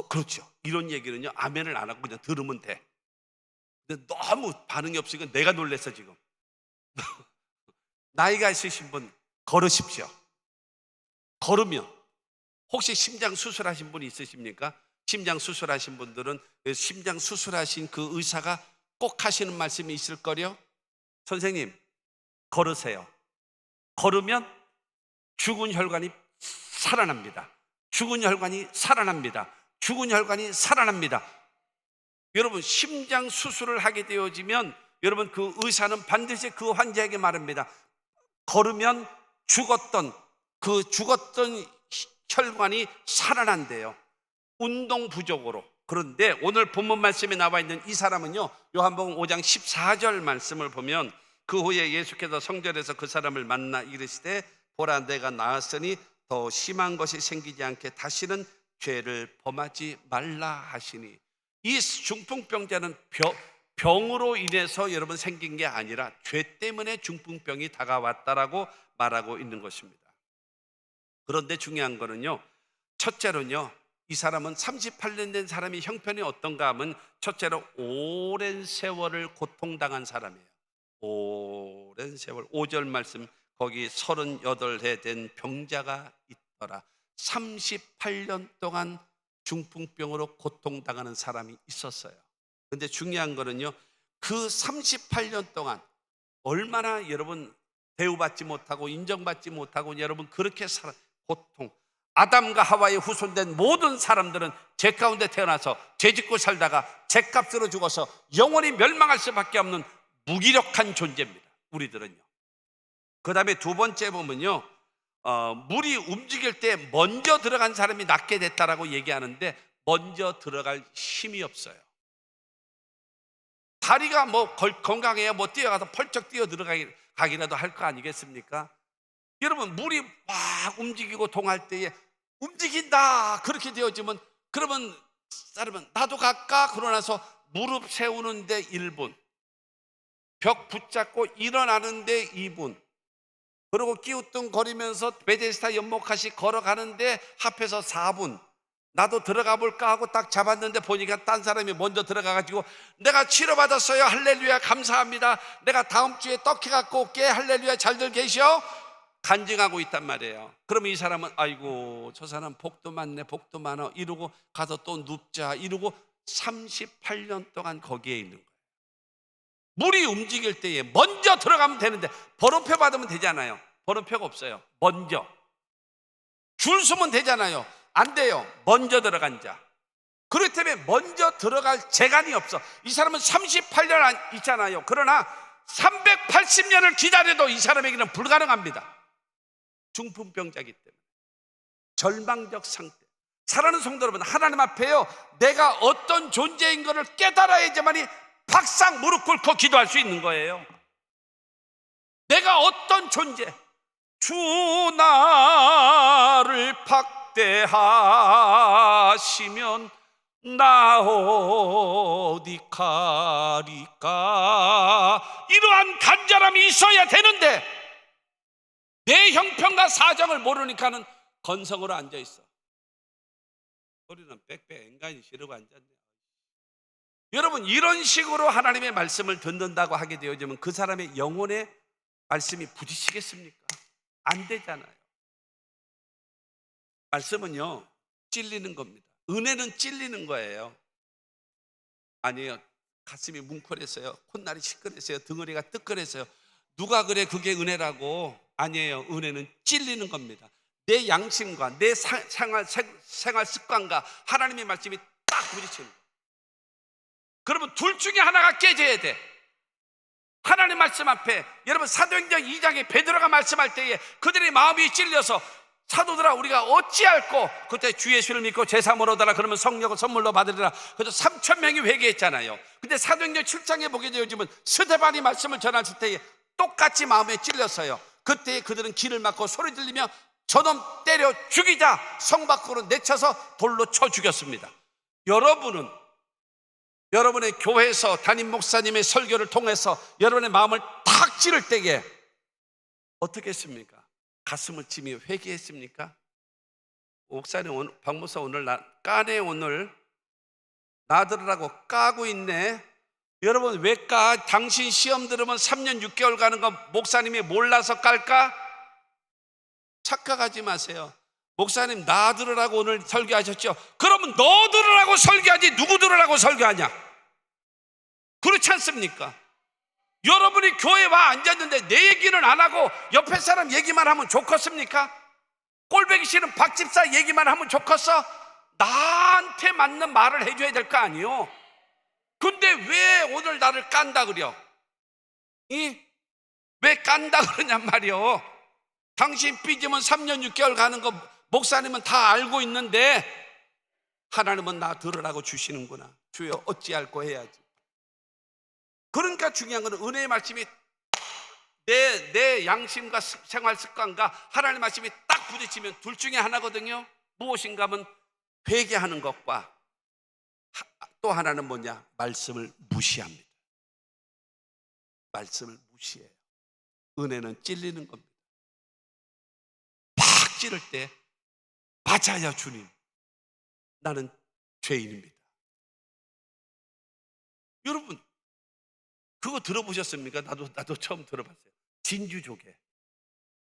그렇죠. 이런 얘기는요, 아멘을 안 하고 그냥 들으면 돼. 근데 너무 반응이 없으니까 내가 놀랬어 지금. 나이가 있으신 분 걸으십시오. 걸으면, 혹시 심장 수술하신 분이 있으십니까? 심장 수술하신 분들은 심장 수술하신 그 의사가 꼭 하시는 말씀이 있을 거요. 선생님, 걸으세요. 걸으면 죽은 혈관이 살아납니다. 죽은 혈관이 살아납니다. 죽은 혈관이 살아납니다. 여러분, 심장 수술을 하게 되어지면 여러분, 그 의사는 반드시 그 환자에게 말합니다. 걸으면 죽었던 혈관이 살아난대요. 운동 부족으로. 그런데 오늘 본문 말씀에 나와 있는 이 사람은요, 요한복음 5장 14절 말씀을 보면, 그 후에 예수께서 성전에서 그 사람을 만나 이르시되 보라, 내가 나았으니 더 심한 것이 생기지 않게 다시는 죄를 범하지 말라 하시니, 이 중풍병자는 병으로 인해서 여러분 생긴 게 아니라 죄 때문에 중풍병이 다가왔다라고 말하고 있는 것입니다. 그런데 중요한 거는요, 첫째로는요, 이 사람은 38년 된 사람이 형편이 어떤가 하면, 첫째로 오랜 세월을 고통당한 사람이에요. 오랜 세월. 5절 말씀, 거기 38해 된 병자가 있더라. 38년 동안 중풍병으로 고통당하는 사람이 있었어요. 근데 중요한 거는요, 그 38년 동안 얼마나 여러분 대우받지 못하고 인정받지 못하고 여러분 그렇게 고통. 아담과 하와의 후손된 모든 사람들은 죄 가운데 태어나서 죄 짓고 살다가 죄값으로 죽어서 영원히 멸망할 수밖에 없는 무기력한 존재입니다. 우리들은요. 그 다음에 두 번째 보면요, 물이 움직일 때 먼저 들어간 사람이 낫게 됐다라고 얘기하는데, 먼저 들어갈 힘이 없어요. 다리가 뭐 건강해야 뭐 뛰어가서 펄쩍 뛰어 들어가기라도 할 거 아니겠습니까? 여러분, 물이 막 움직이고 동할 때에 움직인다 그렇게 되어지면, 그러면 사람은 나도 갈까? 그러고 나서 무릎 세우는데 1분, 벽 붙잡고 일어나는데 2분, 그리고 끼우뚱거리면서 베데스다 연못까지 걸어가는데 합해서 4분. 나도 들어가 볼까 하고 딱 잡았는데 보니까 딴 사람이 먼저 들어가가지고, 내가 치료받았어요, 할렐루야, 감사합니다, 내가 다음 주에 떡해 갖고 올게, 할렐루야, 잘들 계셔, 간증하고 있단 말이에요. 그러면 이 사람은 아이고 저 사람 복도 많네, 복도 많아 이러고 가서 또 눕자 이러고 38년 동안 거기에 있는 거예요. 물이 움직일 때에 먼저 들어가면 되는데, 번호표 받으면 되잖아요. 번호표가 없어요. 먼저 줄 서면 되잖아요. 안 돼요. 먼저 들어간 자. 그렇기 때문에 먼저 들어갈 재간이 없어. 이 사람은 38년 있잖아요. 그러나 380년을 기다려도 이 사람에게는 불가능합니다. 중풍병자이기 때문에 절망적 상태. 사랑하는 성도 여러분, 하나님 앞에요, 내가 어떤 존재인 것을 깨달아야지만이 박상 무릎 꿇고 기도할 수 있는 거예요. 내가 어떤 존재, 주 나를 박대하시면 나 어디 가리까, 이러한 간절함이 있어야 되는데 내 형편과 사정을 모르니까는 건성으로 앉아있어. 소리는 빽빽 앵간히 지르고 앉았네. 여러분, 이런 식으로 하나님의 말씀을 듣는다고 하게 되어지면 그 사람의 영혼의 말씀이 부딪히겠습니까? 안 되잖아요. 말씀은요, 찔리는 겁니다. 은혜는 찔리는 거예요. 아니에요. 가슴이 뭉클했어요, 콧날이 시끄러웠어요, 덩어리가 뜨끈했어요. 누가 그래 그게 은혜라고? 아니에요. 은혜는 찔리는 겁니다. 내 양심과 내 생활 습관과 하나님의 말씀이 딱 부딪히는 거예요. 그러면 둘 중에 하나가 깨져야 돼. 하나님 말씀 앞에, 여러분 사도행전 2장에 베드로가 말씀할 때에 그들의 마음이 찔려서, 사도들아 우리가 어찌할꼬, 그때 주 예수를 믿고 제사함을 얻어라, 그러면 성령을 선물로 받으리라. 그래서 3,000명이 회개했잖아요. 근데 사도행전 7장에 보게 되어지면 스데반이 말씀을 전하실 때에 똑같이 마음에 찔렸어요. 그때 그들은 길을 막고 소리 들리며 저놈 때려 죽이자 성 밖으로 내쳐서 돌로 쳐 죽였습니다. 여러분은 여러분의 교회에서 담임 목사님의 설교를 통해서 여러분의 마음을 탁 찌를 때에 어떻게 했습니까? 가슴을 치며 회개했습니까? 목사님, 박 목사 오늘 까네, 오늘 나들으라고 까고 있네. 여러분 왜 까? 당신 시험 들으면 3년 6개월 가는 거 목사님이 몰라서 깔까? 착각하지 마세요. 목사님 나 들으라고 오늘 설교하셨죠? 그러면 너 들으라고 설교하지 누구 들으라고 설교하냐? 그렇지 않습니까? 여러분이 교회 와 앉았는데 내 얘기는 안 하고 옆에 사람 얘기만 하면 좋겠습니까? 꼴보기 싫은 박 집사 얘기만 하면 좋겠어? 나한테 맞는 말을 해줘야 될 거 아니에요? 근데 왜 오늘 나를 깐다 그려? 왜 깐다 그러냔 말이요. 당신 삐지면 3년 6개월 가는 거 목사님은 다 알고 있는데 하나님은 나 들으라고 주시는구나. 주여 어찌할꼬 해야지. 그러니까 중요한 것은 은혜의 말씀이 내 양심과 생활 습관과 하나님의 말씀이 딱 부딪히면 둘 중에 하나거든요. 무엇인가 하면 회개하는 것과 또 하나는 뭐냐? 말씀을 무시합니다. 말씀을 무시해요. 은혜는 찔리는 겁니다. 팍 찌를 때 맞아요 주님, 나는 죄인입니다. 여러분 그거 들어보셨습니까? 나도 처음 들어봤어요. 진주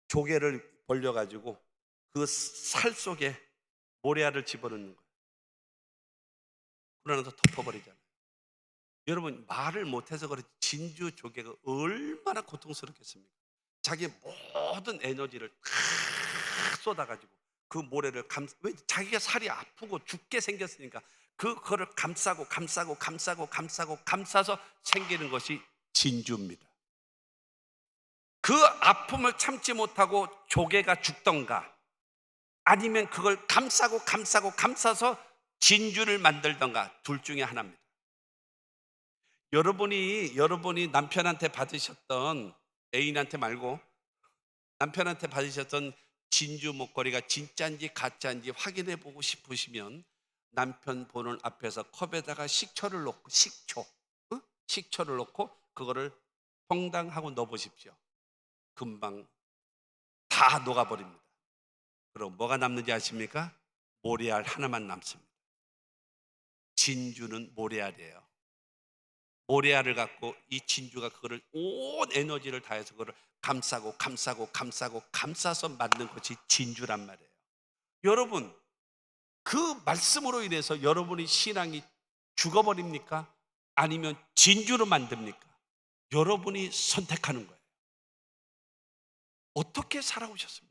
조개를 벌려가지고 그 살 속에 모래알을 집어넣는 거예요. 그러나서 덮어버리잖아요. 여러분 말을 못해서 그렇지 진주 조개가 얼마나 고통스럽겠습니까? 자기의 모든 에너지를 다 쏟아가지고 그 모래를 왜 자기가 살이 아프고 죽게 생겼으니까 그거를 감싸고 감싸서 생기는 것이 진주입니다. 그 아픔을 참지 못하고 조개가 죽던가 아니면 그걸 감싸서 진주를 만들던가 둘 중에 하나입니다. 여러분이 남편한테 받으셨던, 애인한테 말고 남편한테 받으셨던 진주 목걸이가 진짜인지 가짜인지 확인해 보고 싶으시면 남편 보는 앞에서 컵에다가 식초를 넣고 그거를 퐁당하고 넣어보십시오. 금방 다 녹아버립니다. 그럼 뭐가 남는지 아십니까? 모래알 하나만 남습니다. 진주는 모래알이에요. 모래알을 갖고 이 진주가 그거를 온 에너지를 다해서 그거를 감싸서 만든 것이 진주란 말이에요. 여러분 그 말씀으로 인해서 여러분의 신앙이 죽어버립니까? 아니면 진주로 만듭니까? 여러분이 선택하는 거예요. 어떻게 살아오셨습니까?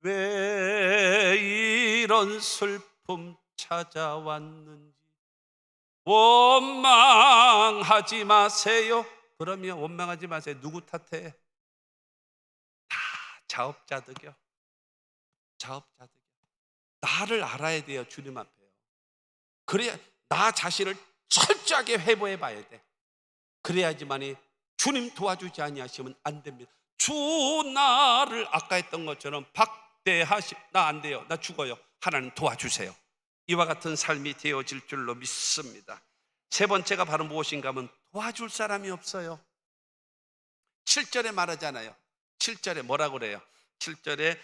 왜 이런 슬픔 찾아왔는지 원망하지 마세요. 그러면 원망하지 마세요. 누구 탓해? 다 자업자득이요. 나를 알아야 돼요. 주님 앞에요. 그래야 나 자신을 철저하게 회복해 봐야 돼. 그래야지만이 주님 도와주지 아니하시면 안 됩니다. 주 나를 아까 했던 것처럼 나 안 돼요. 나 죽어요. 하나님 도와주세요. 이와 같은 삶이 되어질 줄로 믿습니다. 세 번째가 바로 무엇인가 하면 도와줄 사람이 없어요. 7절에 말하잖아요. 7절에 뭐라고 그래요? 7절에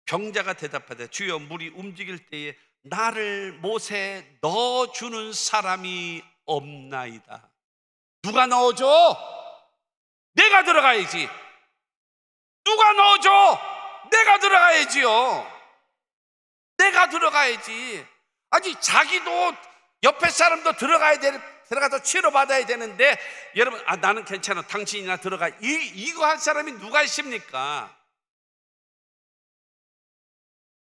병자가 대답하되 주여 물이 움직일 때에 나를 못에 넣어주는 사람이 없나이다. 누가 넣어줘? 내가 들어가야지. 누가 넣어줘? 내가 들어가야지요. 내가 들어가야지. 아니 자기도 옆에 사람도 들어가서 치료받아야 되는데 여러분 나는 괜찮아 당신이나 들어가 이거 할 사람이 누가 있습니까?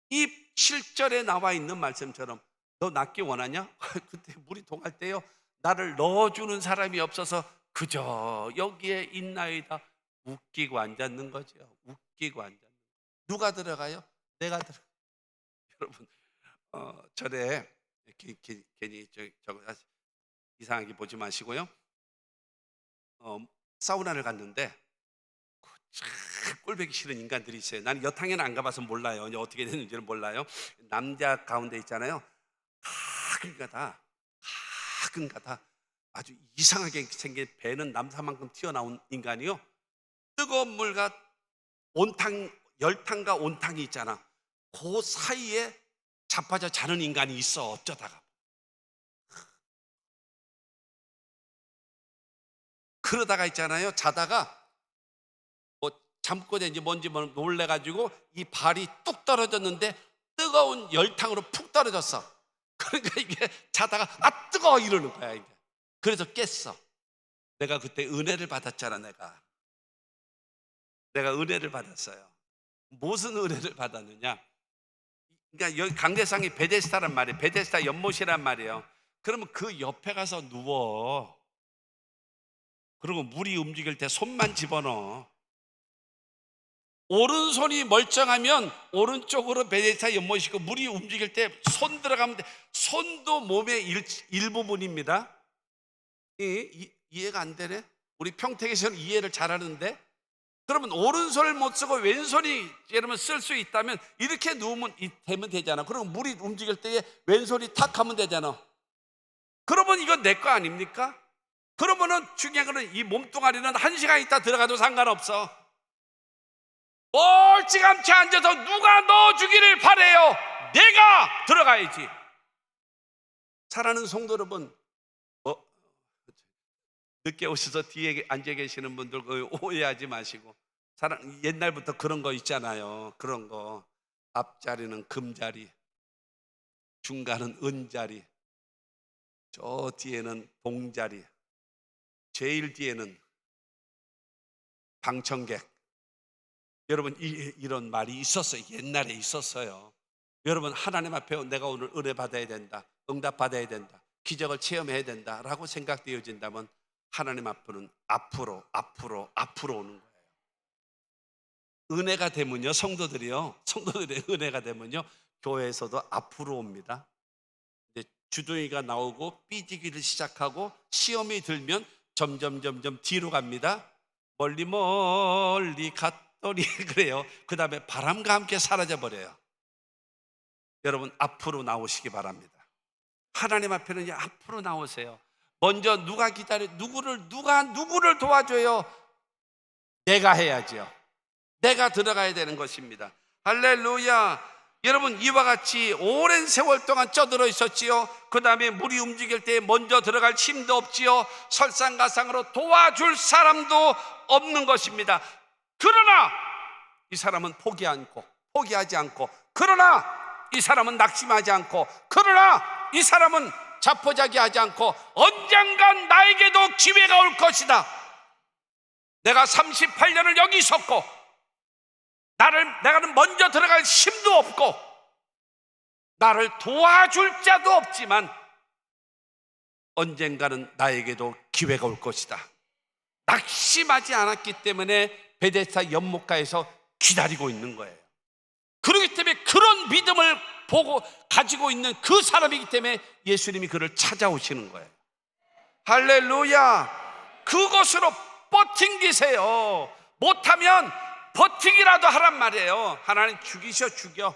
이 7절에 나와 있는 말씀처럼 너 낫기 원하냐? 그때 물이 동할 때요 나를 넣어주는 사람이 없어서 그저 여기에 있나이다. 웃기고 앉았는 거죠. 누가 들어가요? 내가 들어가. 여러분 절에 괜히 이상하게 보지 마시고요. 사우나를 갔는데 참 꼴보기 싫은 인간들이 있어요. 나는 여탕에는 안 가봐서 몰라요. 이제 어떻게 되는지는 몰라요. 남자 가운데 있잖아요. 가끔가다 아주 이상하게 생긴 배는 남사만큼 튀어나온 인간이요. 뜨거운 물과 온탕, 열탕과 온탕이 있잖아. 그 사이에 자빠져 자는 인간이 있어. 어쩌다가 그러다가 있잖아요. 자다가 뭐 잠꼬대인지 뭔지 놀래가지고 이 발이 뚝 떨어졌는데 뜨거운 열탕으로 푹 떨어졌어. 그러니까 이게 자다가 아 뜨거워 이러는 거야 이게. 그래서 깼어. 내가 그때 은혜를 받았잖아. 내가 은혜를 받았어요. 무슨 은혜를 받았느냐? 그러니까 여기 강대상이 베데스다란 말이에요. 베데스다 연못이란 말이에요. 그러면 그 옆에 가서 누워. 그리고 물이 움직일 때 손만 집어넣어. 오른손이 멀쩡하면 오른쪽으로 베데스다 연못이고 물이 움직일 때 손 들어가면 돼. 손도 몸의 일부분입니다. 이해가 안 되네? 우리 평택에서는 이해를 잘하는데, 그러면 오른손을 못 쓰고 왼손이 예를 들면 쓸 수 있다면 이렇게 누우면 되면 되잖아. 그러면 물이 움직일 때에 왼손이 탁 하면 되잖아. 그러면 이건 내 거 아닙니까? 그러면은 중요한 거는 이 몸뚱아리는 1시간 있다 들어가도 상관없어. 멀찌감치 앉아서 누가 넣어주기를 바래요. 내가 들어가야지. 사랑하는 성도 여러분, 늦게 오셔서 뒤에 앉아 계시는 분들 오해하지 마시고, 옛날부터 그런 거 있잖아요. 그런 거 앞자리는 금자리, 중간은 은자리, 저 뒤에는 동자리, 제일 뒤에는 방청객. 여러분 이런 말이 있었어요. 옛날에 있었어요. 여러분 하나님 앞에 내가 오늘 은혜 받아야 된다, 응답 받아야 된다, 기적을 체험해야 된다라고 생각되어진다면 하나님 앞으로는 앞으로 오는 거예요. 은혜가 되면요, 성도들의 은혜가 되면요, 교회에서도 앞으로 옵니다. 이제 주둥이가 나오고 삐지기를 시작하고 시험이 들면 점점 뒤로 갑니다. 멀리 갔더니 그래요. 그 다음에 바람과 함께 사라져 버려요. 여러분 앞으로 나오시기 바랍니다. 하나님 앞에는 앞으로 나오세요. 먼저 누가 누구를 도와줘요? 내가 해야죠. 내가 들어가야 되는 것입니다. 할렐루야. 여러분 이와 같이 오랜 세월 동안 쪄들어 있었지요. 그 다음에 물이 움직일 때 먼저 들어갈 힘도 없지요. 설상가상으로 도와줄 사람도 없는 것입니다. 그러나 이 사람은 포기하지 않고, 그러나 이 사람은 낙심하지 않고, 그러나 이 사람은 자포자기하지 않고, 언젠간 나에게도 기회가 올 것이다. 내가 38년을 여기 있었고 내가는 먼저 들어갈 힘도 없고 나를 도와줄 자도 없지만 언젠가는 나에게도 기회가 올 것이다. 낙심하지 않았기 때문에 베데스다 연못가에서 기다리고 있는 거예요. 그렇기 때문에 그런 믿음을 가지고 있는 그 사람이기 때문에 예수님이 그를 찾아오시는 거예요. 할렐루야. 그것으로 버팅기세요. 못하면 버티기라도 하란 말이에요. 하나님 죽여.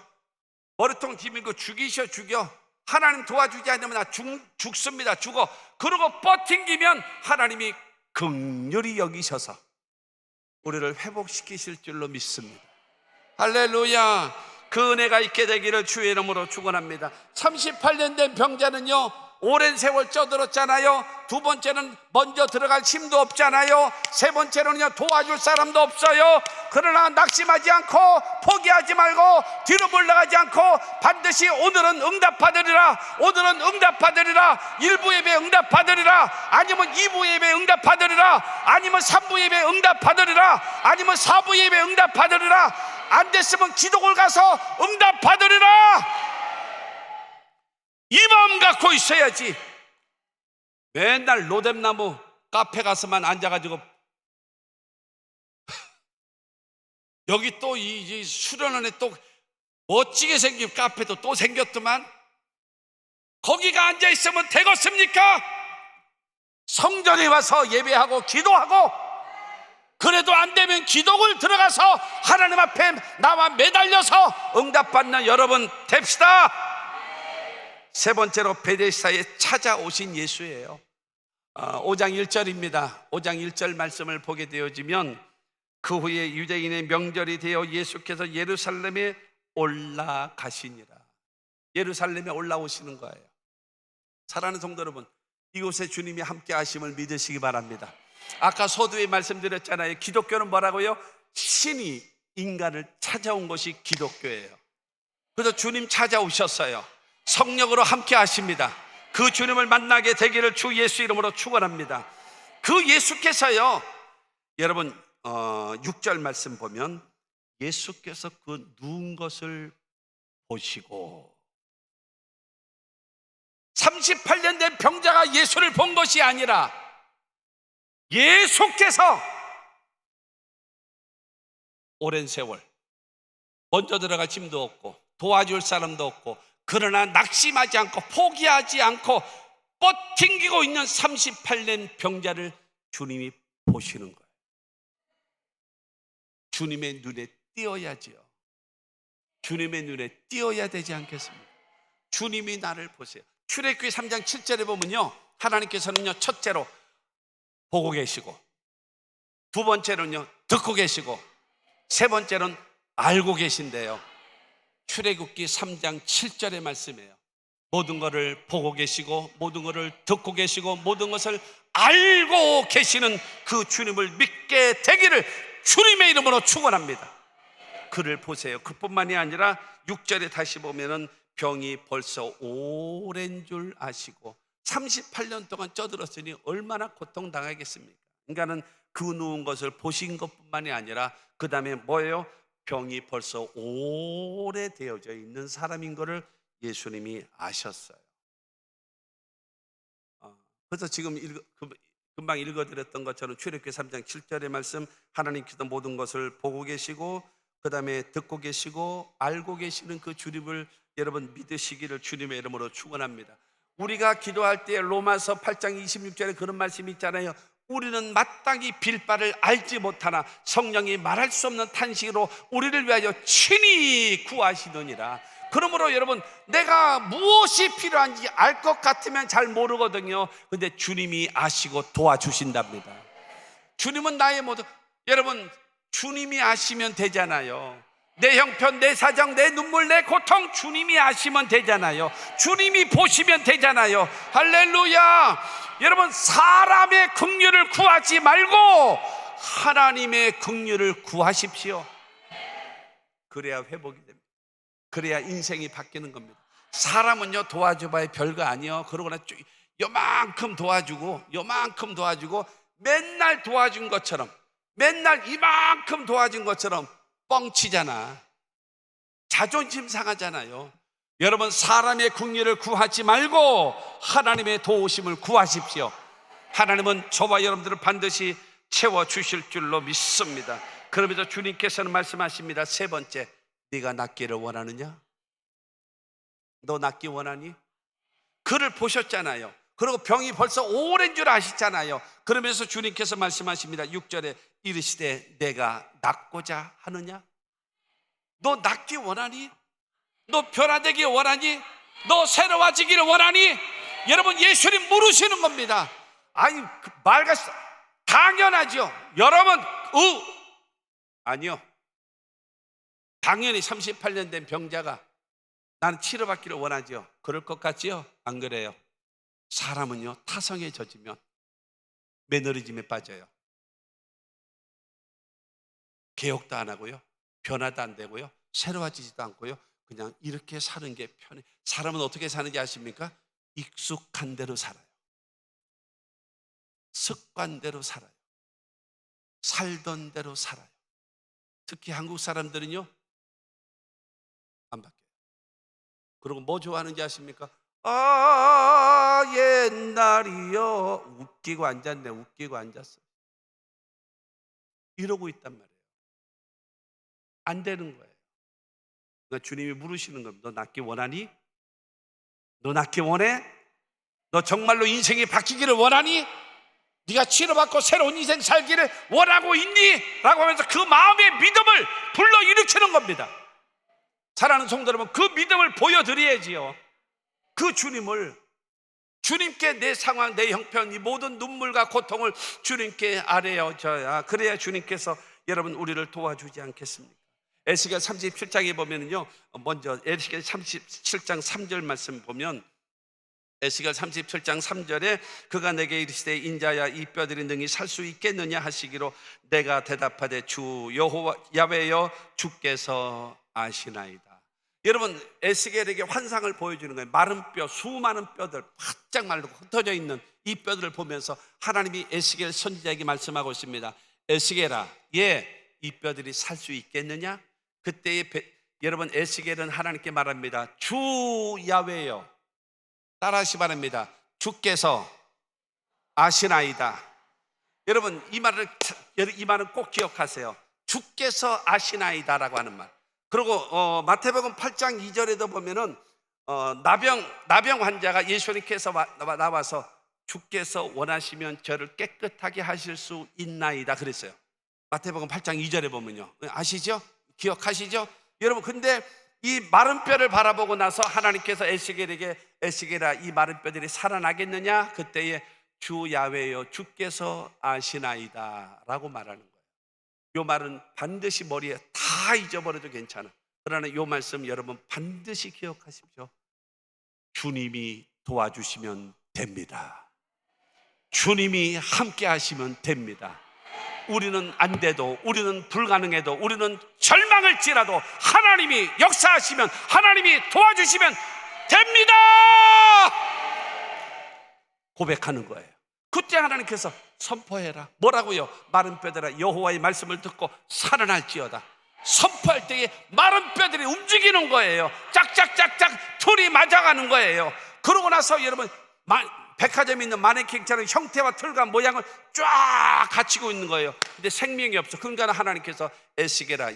머리통 뒤밀고 죽여. 하나님 도와주지 않으면 나 죽습니다. 죽어. 그러고 버팅기면 하나님이 긍휼히 여기셔서 우리를 회복시키실 줄로 믿습니다. 할렐루야. 그 은혜가 있게 되기를 주의 이름으로 축원합니다. 38년 된 병자는요, 오랜 세월 쪄들었잖아요. 두 번째는 먼저 들어갈 힘도 없잖아요. 세 번째는요, 도와줄 사람도 없어요. 그러나 낙심하지 않고 포기하지 말고 뒤로 물러가지 않고 반드시 오늘은 응답받으리라. 1부 예배 응답받으리라. 아니면 2부 예배 응답받으리라. 아니면 3부 예배 응답받으리라. 아니면 4부 예배 응답받으리라. 안 됐으면 기도를 가서 응답받으리라. 이 마음 갖고 있어야지. 맨날 로뎀나무 카페 가서만 앉아가지고 여기 또 이 수련원에 또 멋지게 생긴 카페도 또 생겼더만 거기가 앉아있으면 되겠습니까? 성전에 와서 예배하고 기도하고 그래도 안 되면 기도를 들어가서 하나님 앞에 나와 매달려서 응답받는 여러분 됩시다. 세 번째로 베데스다에 찾아오신 예수예요. 5장 1절입니다. 5장 1절 말씀을 보게 되어지면 그 후에 유대인의 명절이 되어 예수께서 예루살렘에 올라가시니라. 예루살렘에 올라오시는 거예요. 사랑하는 성도 여러분, 이곳에 주님이 함께 하심을 믿으시기 바랍니다. 아까 서두에 말씀드렸잖아요. 기독교는 뭐라고요? 신이 인간을 찾아온 것이 기독교예요. 그래서 주님 찾아오셨어요. 성령으로 함께 하십니다. 그 주님을 만나게 되기를 주 예수 이름으로 축원합니다. 그 예수께서요, 여러분 6절 말씀 보면 예수께서 그 누운 것을 보시고, 38년 된 병자가 예수를 본 것이 아니라 예수께서 오랜 세월 먼저 들어갈 힘도 없고 도와줄 사람도 없고, 그러나 낙심하지 않고 포기하지 않고 뻗팅기고 있는 38년 병자를 주님이 보시는 거예요. 주님의 눈에 띄어야지요. 주님의 눈에 띄어야 되지 않겠습니까? 주님이 나를 보세요. 출애굽기 3장 7절에 보면요, 하나님께서는요, 첫째로 보고 계시고, 두 번째로는요, 듣고 계시고, 세 번째로는 알고 계신데요. 출애굽기 3장 7절의 말씀이에요. 모든 것을 보고 계시고, 모든 것을 듣고 계시고, 모든 것을 알고 계시는 그 주님을 믿게 되기를 주님의 이름으로 축원합니다. 그를 보세요. 그뿐만이 아니라 6절에 다시 보면은 병이 벌써 오랜 줄 아시고, 38년 동안 쪄들었으니 얼마나 고통당하겠습니까? 인간은 그 누운 것을 보신 것뿐만이 아니라 그 다음에 뭐예요? 병이 벌써 오래되어져 있는 사람인 것을 예수님이 아셨어요. 그래서 지금 금방 읽어드렸던 것처럼 출애굽기 3장 7절의 말씀, 하나님께서 모든 것을 보고 계시고 그 다음에 듣고 계시고 알고 계시는 그 주님을 여러분 믿으시기를 주님의 이름으로 축원합니다. 우리가 기도할 때 로마서 8장 26절에 그런 말씀이 있잖아요. 우리는 마땅히 빌 바를 알지 못하나 성령이 말할 수 없는 탄식으로 우리를 위하여 친히 구하시느니라. 그러므로 여러분, 내가 무엇이 필요한지 알 것 같으면 잘 모르거든요. 근데 주님이 아시고 도와주신답니다. 주님은 나의 모든, 여러분 주님이 아시면 되잖아요. 내 형편, 내 사정, 내 눈물, 내 고통 주님이 아시면 되잖아요. 주님이 보시면 되잖아요. 할렐루야. 여러분, 사람의 긍휼을 구하지 말고 하나님의 긍휼을 구하십시오. 그래야 회복이 됩니다. 그래야 인생이 바뀌는 겁니다. 사람은요, 도와줘봐야 별거 아니에요. 그러거나 요만큼 도와주고 요만큼 도와주고 맨날 도와준 것처럼, 맨날 이만큼 도와준 것처럼 뻥치잖아. 자존심 상하잖아요. 여러분, 사람의 긍휼을 구하지 말고 하나님의 도우심을 구하십시오. 하나님은 저와 여러분들을 반드시 채워주실 줄로 믿습니다. 그러면서 주님께서는 말씀하십니다. 세 번째, 네가 낫기를 원하느냐? 너 낫기 원하니? 그를 보셨잖아요. 그리고 병이 벌써 오랜 줄 아시잖아요. 그러면서 주님께서 말씀하십니다. 6절에 이르시되 내가 낫고자 하느냐? 너 낫기 원하니? 너 변화되기 원하니? 너 새로워지기를 원하니? 여러분, 예수님 물으시는 겁니다. 아니, 말같이 당연하죠. 여러분, 아니요. 당연히 38년 된 병자가 나는 치료받기를 원하죠. 그럴 것 같지요? 안 그래요. 사람은요, 타성에 젖으면 매너리즘에 빠져요. 개혁도 안 하고요, 변화도 안 되고요, 새로워지지도 않고요, 그냥 이렇게 사는 게 편해. 사람은 어떻게 사는지 아십니까? 익숙한 대로 살아요. 습관대로 살아요. 살던 대로 살아요. 특히 한국 사람들은요, 안 바뀌어요. 그리고 뭐 좋아하는지 아십니까? 옛날이요. 웃기고 앉았네. 웃기고 앉았어. 이러고 있단 말이에요. 안 되는 거예요. 그러니까 주님이 물으시는 겁니다. 너 낫기 원하니? 너 낫기 원해? 너 정말로 인생이 바뀌기를 원하니? 네가 치료받고 새로운 인생 살기를 원하고 있니? 라고 하면서 그 마음의 믿음을 불러일으키는 겁니다. 사랑하는 성도 여러분, 그 믿음을 보여드려야지요. 그 주님께 내 상황, 내 형편, 이 모든 눈물과 고통을 주님께 아뢰어져야, 그래야 주님께서 여러분 우리를 도와주지 않겠습니까? 에스겔 37장에 보면은요, 먼저 에스겔 37장 3절 말씀 보면, 에스겔 37장 3절에 그가 내게 이르시되 인자야 이 뼈들이 능히 살 수 있겠느냐 하시기로 내가 대답하되 주 여호와 야훼여 주께서 아시나이다. 여러분, 에스겔에게 환상을 보여주는 거예요. 마른 뼈, 수많은 뼈들 바짝 말르고 흩어져 있는 이 뼈들을 보면서 하나님이 에스겔 선지자에게 말씀하고 있습니다. 에스겔아, 이 뼈들이 살 수 있겠느냐? 그때에 여러분, 에스겔은 하나님께 말합니다. 주 야훼여, 따라하시 바랍니다. 주께서 아시나이다. 여러분, 이 말은 꼭 기억하세요. 주께서 아시나이다라고 하는 말. 그리고 마태복음 8장 2절에도 보면은 나병 환자가 예수님께서 나와서 주께서 원하시면 저를 깨끗하게 하실 수 있나이다 그랬어요. 마태복음 8장 2절에 보면요, 아시죠? 기억하시죠? 여러분, 근데 이 마른 뼈를 바라보고 나서 하나님께서 에스겔에게 에스겔아 이 마른 뼈들이 살아나겠느냐? 그때에 주 야훼여 주께서 아시나이다 라고 말하는 거예요. 이 말은 반드시 머리에 다 잊어버려도 괜찮아. 그러나 이 말씀 여러분 반드시 기억하십시오. 주님이 도와주시면 됩니다. 주님이 함께 하시면 됩니다. 우리는 안 돼도, 우리는 불가능해도, 우리는 절망을지라도 하나님이 역사하시면, 하나님이 도와주시면 됩니다. 고백하는 거예요. 그때 하나님께서 선포해라. 뭐라고요? 마른 뼈들아 여호와의 말씀을 듣고 살아날지어다. 선포할 때에 마른 뼈들이 움직이는 거예요. 짝짝짝짝 툴이 맞아가는 거예요. 그러고 나서 여러분, 백화점에 있는 마네킹처럼 형태와 틀과 모양을 쫙 갖추고 있는 거예요. 근데 생명이 없어. 그러니까 하나님께서 에스겔아,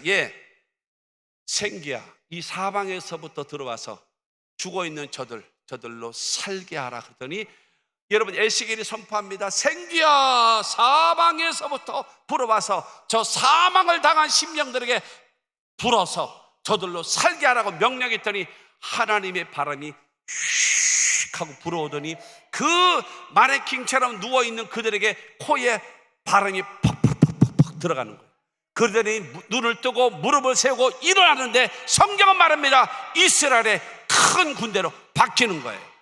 생기야 이 사방에서부터 들어와서 죽어있는 저들로 살게 하라 그랬더니 여러분, 에스겔이 선포합니다. 생기야 사방에서부터 불어와서 저 사망을 당한 심령들에게 불어서 저들로 살게 하라고 명령했더니 하나님의 바람이 휙 하고 불어오더니 그 마네킹처럼 누워있는 그들에게 코에 바람이 퍽퍽퍽퍽 들어가는 거예요. 그러더니 눈을 뜨고 무릎을 세우고 일어나는데 성경은 말합니다. 이스라엘의 큰 군대로 바뀌는 거예요.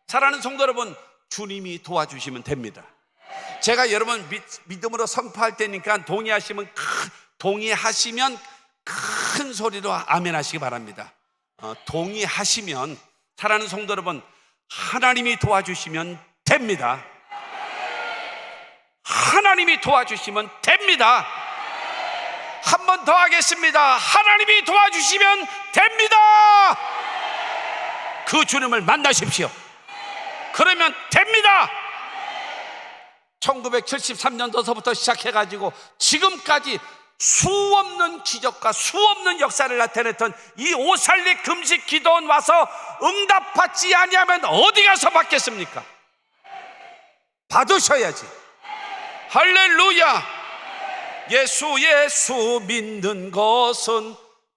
사랑하는 성도 여러분, 주님이 도와주시면 됩니다. 제가 여러분 믿음으로 선포할 때니까 동의하시면 큰 소리로 아멘 하시기 바랍니다. 동의하시면, 사랑하는 성도 여러분, 하나님이 도와주시면 됩니다. 하나님이 도와주시면 됩니다. 한 번 더 하겠습니다. 하나님이 도와주시면 됩니다. 그 주님을 만나십시오. 그러면 됩니다. 1973년도서부터 시작해가지고 지금까지 수없는 기적과 수없는 역사를 나타냈던 이 오살리 금식 기도원 와서 응답받지 아니하면 어디 가서 받겠습니까? 받으셔야지. 할렐루야. 예수 믿는 것은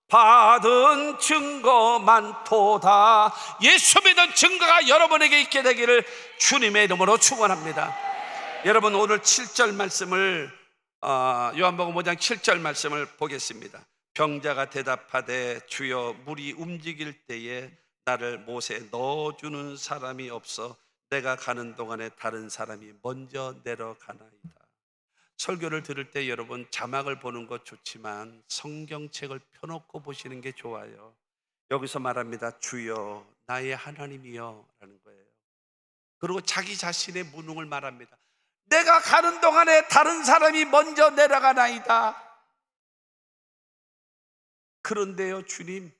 받은 증거만 토다. 예수 믿는 증거가 여러분에게 있게 되기를 주님의 이름으로 축원합니다. 여러분, 오늘 7절 말씀을 요한복음 5장 7절 말씀을 보겠습니다. 병자가 대답하되 주여 물이 움직일 때에 나를 못에 넣어주는 사람이 없어 내가 가는 동안에 다른 사람이 먼저 내려가나이다. 설교를 들을 때 여러분 자막을 보는 것 좋지만 성경책을 펴놓고 보시는 게 좋아요. 여기서 말합니다. 주여 나의 하나님이여 라는 거예요. 그리고 자기 자신의 무능을 말합니다. 내가 가는 동안에 다른 사람이 먼저 내려가나이다. 그런데요, 주님,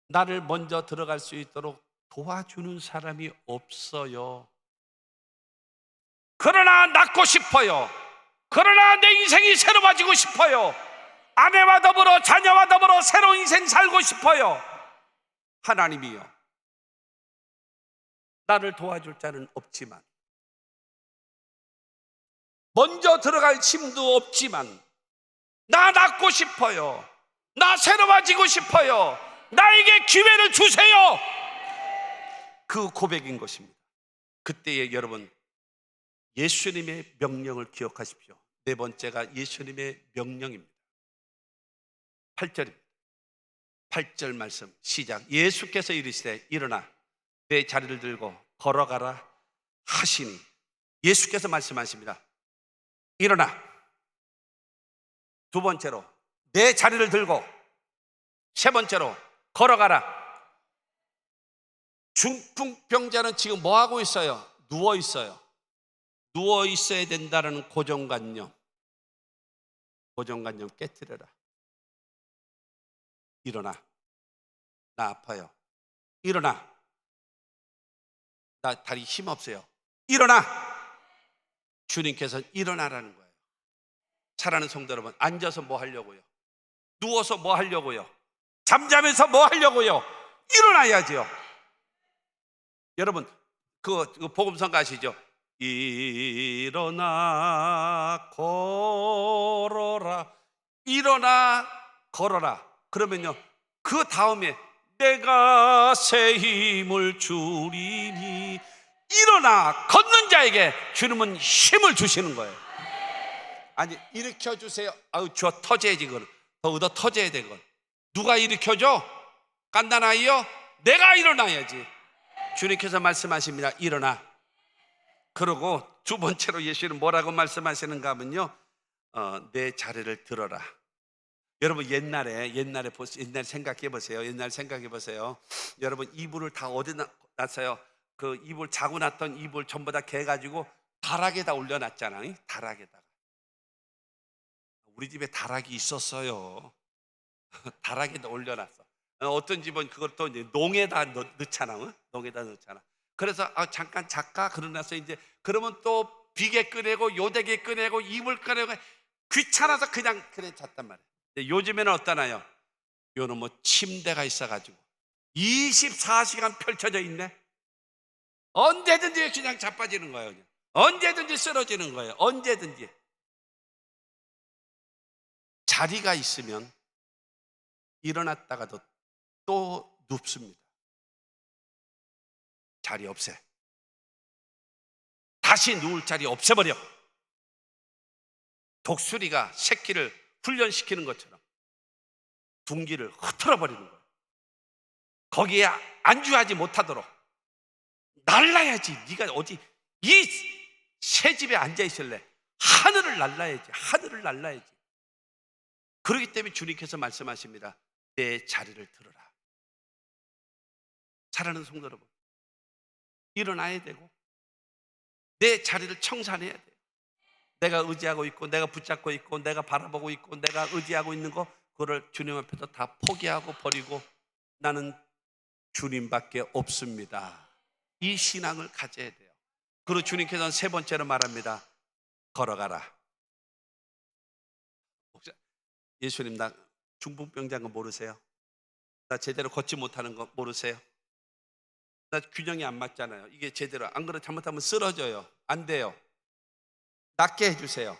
나를 먼저 들어갈 수 있도록 도와주는 사람이 없어요. 그러나 낳고 싶어요. 그러나 내 인생이 새로워지고 싶어요. 아내와 더불어 자녀와 더불어 새로운 인생 살고 싶어요. 하나님이요, 나를 도와줄 자는 없지만 먼저 들어갈 힘도 없지만 나 낫고 싶어요, 나 새로워지고 싶어요, 나에게 기회를 주세요. 그 고백인 것입니다. 그때에 여러분 예수님의 명령을 기억하십시오. 네 번째가 예수님의 명령입니다. 8절입니다. 8절 말씀 시작. 예수께서 이르시되 일어나 내 자리를 들고 걸어가라 하시니, 예수께서 말씀하십니다. 일어나. 두 번째로 내 자리를 들고, 세 번째로 걸어가라. 중풍병자는 지금 뭐 하고 있어요? 누워 있어요. 누워 있어야 된다는 고정관념 깨트려라. 일어나. 나 아파요. 일어나. 나 다리 힘 없어요. 일어나. 주님께서 일어나라는 거예요. 사랑하는 성도 여러분, 앉아서 뭐 하려고요? 누워서 뭐 하려고요? 잠자면서 뭐 하려고요? 일어나야죠. 여러분 그 복음성 아시죠? 일어나 걸어라. 일어나 걸어라. 그러면요 그 다음에 내가 새 힘을 주리니, 일어나 걷는 자에게 주님은 힘을 주시는 거예요. 아니 일으켜 주세요. 아유 저 터져야지. 그걸 더 얻어 터져야 돼. 그걸 누가 일으켜줘? 깐난아이요? 내가 일어나야지. 주님께서 말씀하십니다. 일어나. 그러고 두 번째로 예수는 뭐라고 말씀하시는가 하면요, 내 자리를 들어라. 여러분 옛날에 생각해 보세요. 옛날 생각해 보세요. 여러분 이불을 다 어디 놨어요? 그 이불 자고 났던 이불 전부 다 개가지고 다락에다 올려놨잖아요. 다락에다가. 우리 집에 다락이 있었어요. 다락에다 올려놨어. 어떤 집은 그걸 또 이제 농에다 넣잖아. 농에다 넣잖아. 그래서 잠깐 잠깐 그러나서 이제 그러면 또 비계 꺼내고 요대게 꺼내고 이불 꺼내고 귀찮아서 그냥 잤단 말이에요. 근데 요즘에는 어떠나요? 요는 뭐 침대가 있어가지고 24시간 펼쳐져 있네. 언제든지 그냥 자빠지는 거예요. 그냥. 언제든지 쓰러지는 거예요. 언제든지. 자리가 있으면 일어났다가도 또 눕습니다. 자리 없애. 다시 누울 자리 없애버려. 독수리가 새끼를 훈련시키는 것처럼 둥기를 흐트러버리는 거예요. 거기에 안주하지 못하도록 날라야지. 네가 어디 이 새집에 앉아있을래? 하늘을 날라야지. 하늘을 날라야지. 그렇기 때문에 주님께서 말씀하십니다. 내 자리를 들어라. 사랑하는 성도 여러분, 일어나야 되고 내 자리를 청산해야 돼요. 내가 의지하고 있고 내가 붙잡고 있고 내가 바라보고 있고 내가 의지하고 있는 거, 그거를 주님 앞에서 다 포기하고 버리고 나는 주님밖에 없습니다. 이 신앙을 가져야 돼요. 그리고 주님께서는 세 번째로 말합니다. 걸어가라. 예수님, 나 중풍병자인 거 모르세요? 나 제대로 걷지 못하는 거 모르세요? 나 균형이 안 맞잖아요. 이게 제대로 안 그러면 잘못하면 쓰러져요. 안 돼요. 낫게 해주세요.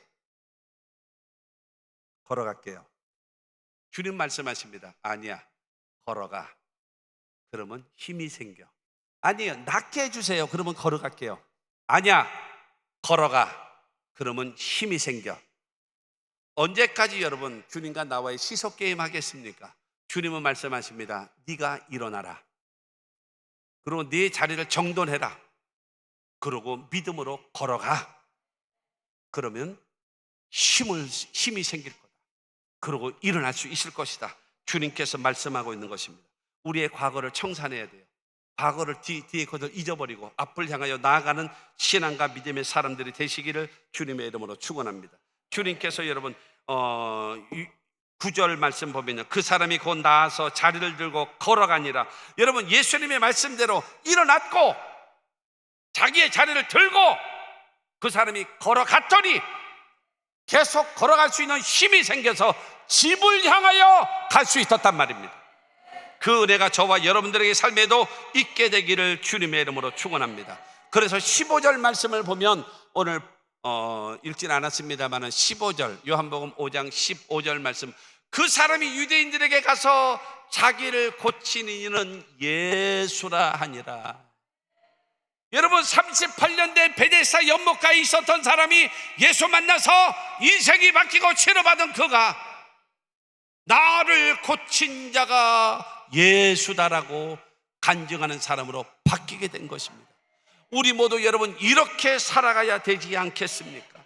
걸어갈게요. 주님 말씀하십니다. 아니야, 걸어가. 그러면 힘이 생겨. 아니요, 낫게 해주세요. 그러면 걸어갈게요. 아니야, 걸어가. 그러면 힘이 생겨. 언제까지 여러분 주님과 나와의 시소게임 하겠습니까? 주님은 말씀하십니다. 네가 일어나라. 그리고 네 자리를 정돈해라. 그리고 믿음으로 걸어가. 그러면 힘이 생길 거다. 그리고 일어날 수 있을 것이다. 주님께서 말씀하고 있는 것입니다. 우리의 과거를 청산해야 돼요. 과거를 뒤에 것을 잊어버리고 앞을 향하여 나아가는 신앙과 믿음의 사람들이 되시기를 주님의 이름으로 축원합니다. 주님께서 여러분 9절 말씀 보면요, 그 사람이 곧 나아서 자리를 들고 걸어가니라. 여러분 예수님의 말씀대로 일어났고 자기의 자리를 들고 그 사람이 걸어갔더니 계속 걸어갈 수 있는 힘이 생겨서 집을 향하여 갈 수 있었단 말입니다. 그 은혜가 저와 여러분들에게 삶에도 있게 되기를 주님의 이름으로 축원합니다. 그래서 15절 말씀을 보면 오늘 읽진 않았습니다만 15절, 요한복음 5장 15절 말씀, 그 사람이 유대인들에게 가서 자기를 고치는 이는 예수라 하니라. 여러분, 38년 된 베데스다 연못가에 있었던 사람이 예수 만나서 인생이 바뀌고 치료받은 그가 나를 고친 자가 예수다라고 간증하는 사람으로 바뀌게 된 것입니다. 우리 모두 여러분 이렇게 살아가야 되지 않겠습니까?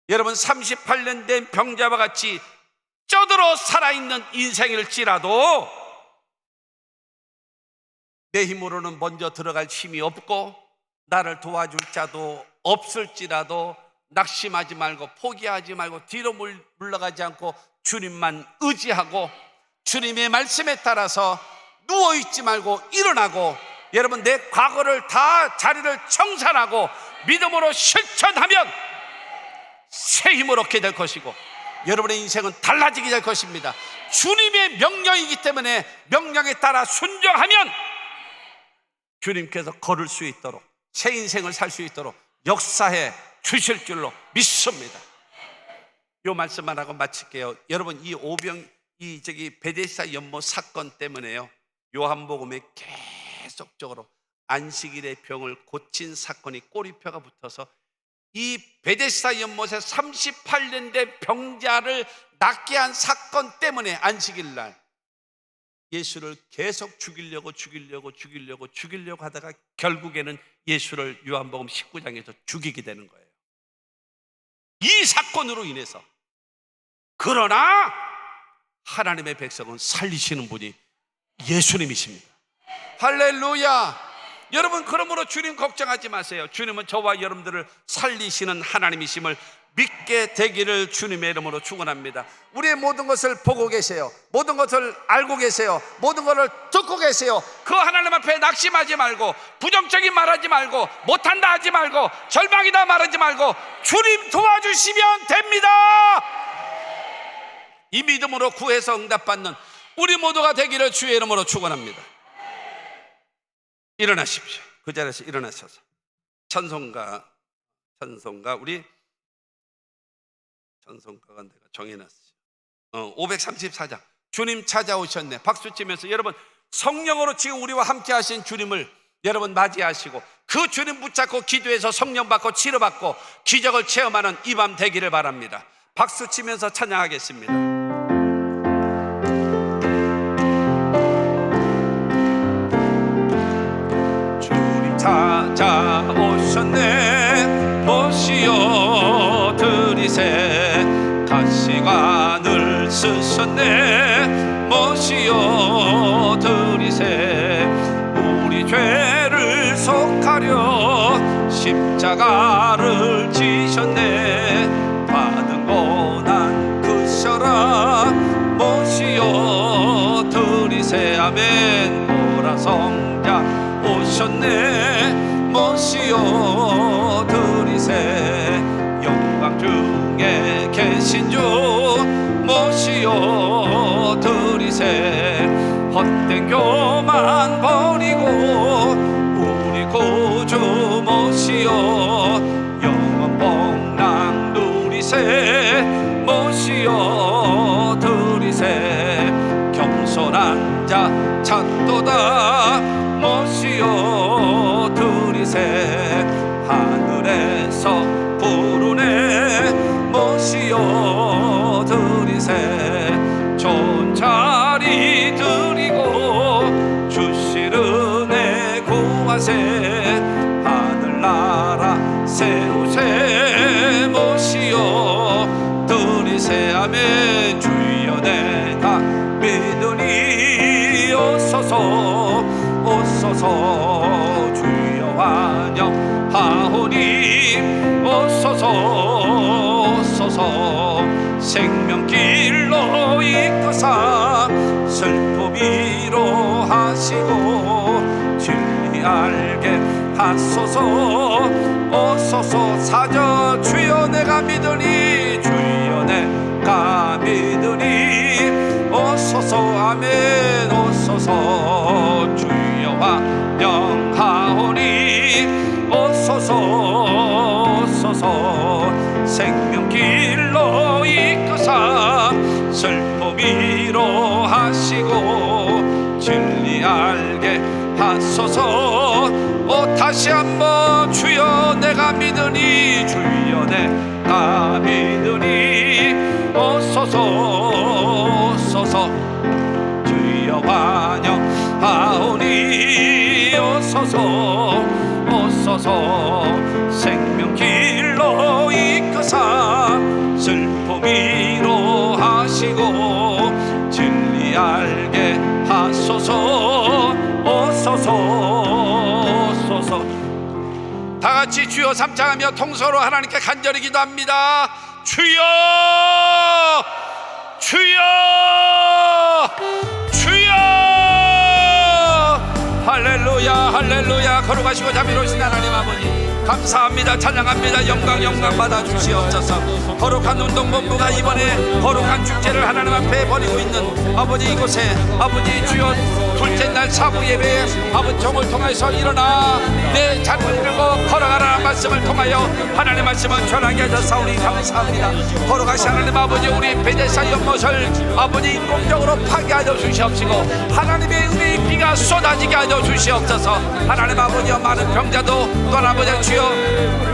여러분, 38년 된 병자와 같이 쪄들어 살아있는 인생일지라도 내 힘으로는 먼저 들어갈 힘이 없고 나를 도와줄 자도 없을지라도 낙심하지 말고 포기하지 말고 뒤로 물러가지 않고 주님만 의지하고 주님의 말씀에 따라서 누워있지 말고 일어나고, 여러분 내 과거를 다 자리를 청산하고 믿음으로 실천하면 새 힘을 얻게 될 것이고 여러분의 인생은 달라지게 될 것입니다. 주님의 명령이기 때문에 명령에 따라 순종하면 주님께서 걸을 수 있도록 새 인생을 살 수 있도록 역사해 주실 줄로 믿습니다. 이 말씀만 하고 마칠게요. 여러분, 이 베데스다 연못 사건 때문에요, 요한복음에 계속적으로 안식일의 병을 고친 사건이 꼬리표가 붙어서 이 베데스다 연못에 38년 된 병자를 낫게 한 사건 때문에 안식일 날 예수를 계속 죽이려고 하다가 결국에는 예수를 요한복음 19장에서 죽이게 되는 거예요. 이 사건으로 인해서. 그러나 하나님의 백성은 살리시는 분이 예수님이십니다. 할렐루야. 여러분, 그러므로 주님 걱정하지 마세요. 주님은 저와 여러분들을 살리시는 하나님이심을 믿게 되기를 주님의 이름으로 축원합니다. 우리의 모든 것을 보고 계세요. 모든 것을 알고 계세요. 모든 것을 듣고 계세요. 그 하나님 앞에 낙심하지 말고 부정적인 말하지 말고 못한다 하지 말고 절망이다 말하지 말고 주님 도와주시면 됩니다. 이 믿음으로 구해서 응답받는 우리 모두가 되기를 주의 이름으로 축원합니다. 일어나십시오. 그 자리에서 일어나셔서 찬송가 우리 찬송가가 내가 정해놨어요. 534장 주님 찾아오셨네. 박수 치면서 여러분 성령으로 지금 우리와 함께 하신 주님을 여러분 맞이하시고 그 주님 붙잡고 기도해서 성령 받고 치료받고 기적을 체험하는 이 밤 되기를 바랍니다. 박수 치면서 찬양하겠습니다. 찾아오셨네. 모시어 드리세. 가시관을 쓰셨네. 모시어 드리세. 우리 죄를 속하려 십자가를 지셨네. 받은 고난 크셔라. 모시어 드리세. 아멘. 보라 성자 오셨네. 모시어 드리세. 영광 중에 계신 주 모시어 드리세. 헛된 교만 버리고 우리 구주 모시어 영원 복락 누리세. 모시어 드리세. 겸손한 자 찾도다. 모시어 드리세. 하늘에서 부르네. 모시어 드리세. 좋은 자리 드리고 주실 은혜 구하세. 하늘나라 세우세. 모시어 드리세. 아멘. 주여 내가 믿으니 오소서 오소서. 주여 환영하오니 오소서 오소서. 생명길로 이끄사 슬픔 위로하시고 진리 알게 하소서. 오소서. 사저 주여 내가 믿으니 주여 내가 믿으니 오소서. 아멘. 오소서. 주여 환영하오니 오소서 오소서. 진리 알게 하소서. 다시 한번 주여 내가 믿으니 주여 내가 믿으니 소서 주여 환영하오니 소서 생명길로 이끄사 슬픔 위로하시고 진리 알게 하소서. 소서 다같이 주여 삼창하며 통서로 하나님께 간절히 기도합니다. 주여 주여 주여. 할렐루야 할렐루야. 거룩하시고 자비로우신 하나님 아버지 감사합니다. 찬양합니다. 영광 받아 주시옵소서. 거룩한 운동본부가 이번에 거룩한 축제를 하나님 앞에 벌이고 있는 아버지 이곳에 아버지 주여 둘째 날 사부 예배에 아버지 종을 통해서 일어나 내 자리를 들고 걸어가라는 말씀을 통하여 하나님 말씀을 전하게 하셨사오니 감사합니다. 거룩하신 하나님 아버지 우리 베데스다 연못을 아버지 인공적으로 파괴하여 주시옵시고 하나님의 은혜의 비가 쏟아지게 하여 주시옵소서. 하나님 아버지여 많은 병자도 또 아버지 주여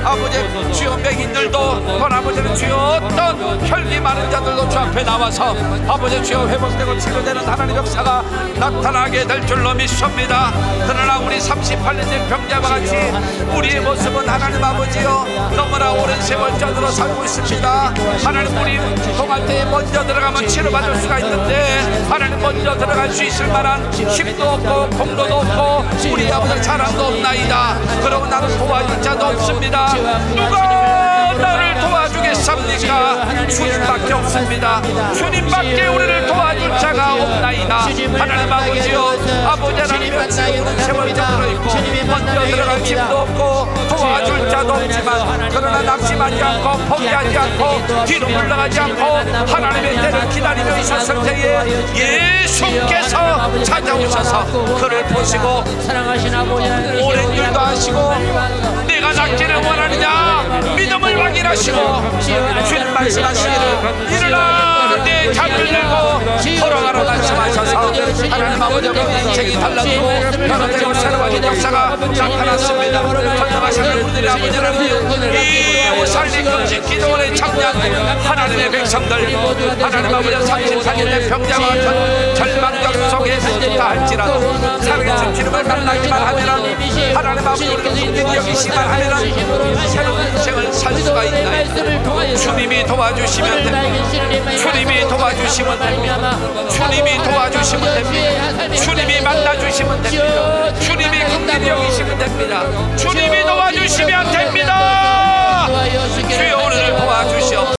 아버지 주여 맥인들도 또 아버지는 주여 어떤 혈기 많은 자들도 주 앞에 나와서 아버지 주여 회복되고 치료되는 하나님의 역사가 나타나게 될 줄로 믿습니다. 그러나 우리 38년 된 병자와 같이 우리의 모습은 하나님 아버지여 너무나 오랜 세월전으로 살고 있습니다. 하나님 우리 동할 때에 먼저 들어가면 치료받을 수가 있는데 하나님 먼저 들어갈 수 있을 만한 힘도 없고 공로도 없고 우리 아버지 사랑도 없나이다. 그러고 나는 도와줄 자도 없습니다. 누가 나를 도와주겠습니까? 주님밖에 없습니다. 주님밖에 우리를 도와줄 자가 없나이다. 하나님 아버지여 아버지 하나님의 세월이 들어있고 먼저 들어갈 힘도 없고 도와줄 자도 없지만 그러나 낙심하지 않고 포기하지 않고 뒤로 물러가지 않고 하나님의 때를 기다리며 있었을 때에 예수께서 찾아오셔서 그를 보시고 오랜 일도 하시고 내가 낫기를 원하느냐 믿음을 확인하시고 주님 말씀하시기를 일어나 내 자리를 들고 걸어가라 말씀하셔서 하나님 아버지의 인생이 달라지고 변화되고 새로워진 역사가 나타났습니다. 전능하시는 우리들의 아버지 하나님 이 오살리 금식 기도원에 참여한 하나님의 백성들 하나님 아버지 34년 된 병자와 절망적 속에 있다 할지라도 사랑의 주님을 만나기만 하면은 하나님 아버지 우리를 숨기기 여기시기만 하면은 새로운 인생을 살 수가 있나이다. 주님이 도와주시면 됩니다. 주님이 도와주시면 됩니다. 주님이 도와주시면 됩니다. 주님이 만나주시면 됩니다. 주님이 긍휼히 여기시면 됩니다. 주님이 도와주시면 됩니다. 주여 오늘을 도와주시옵소서.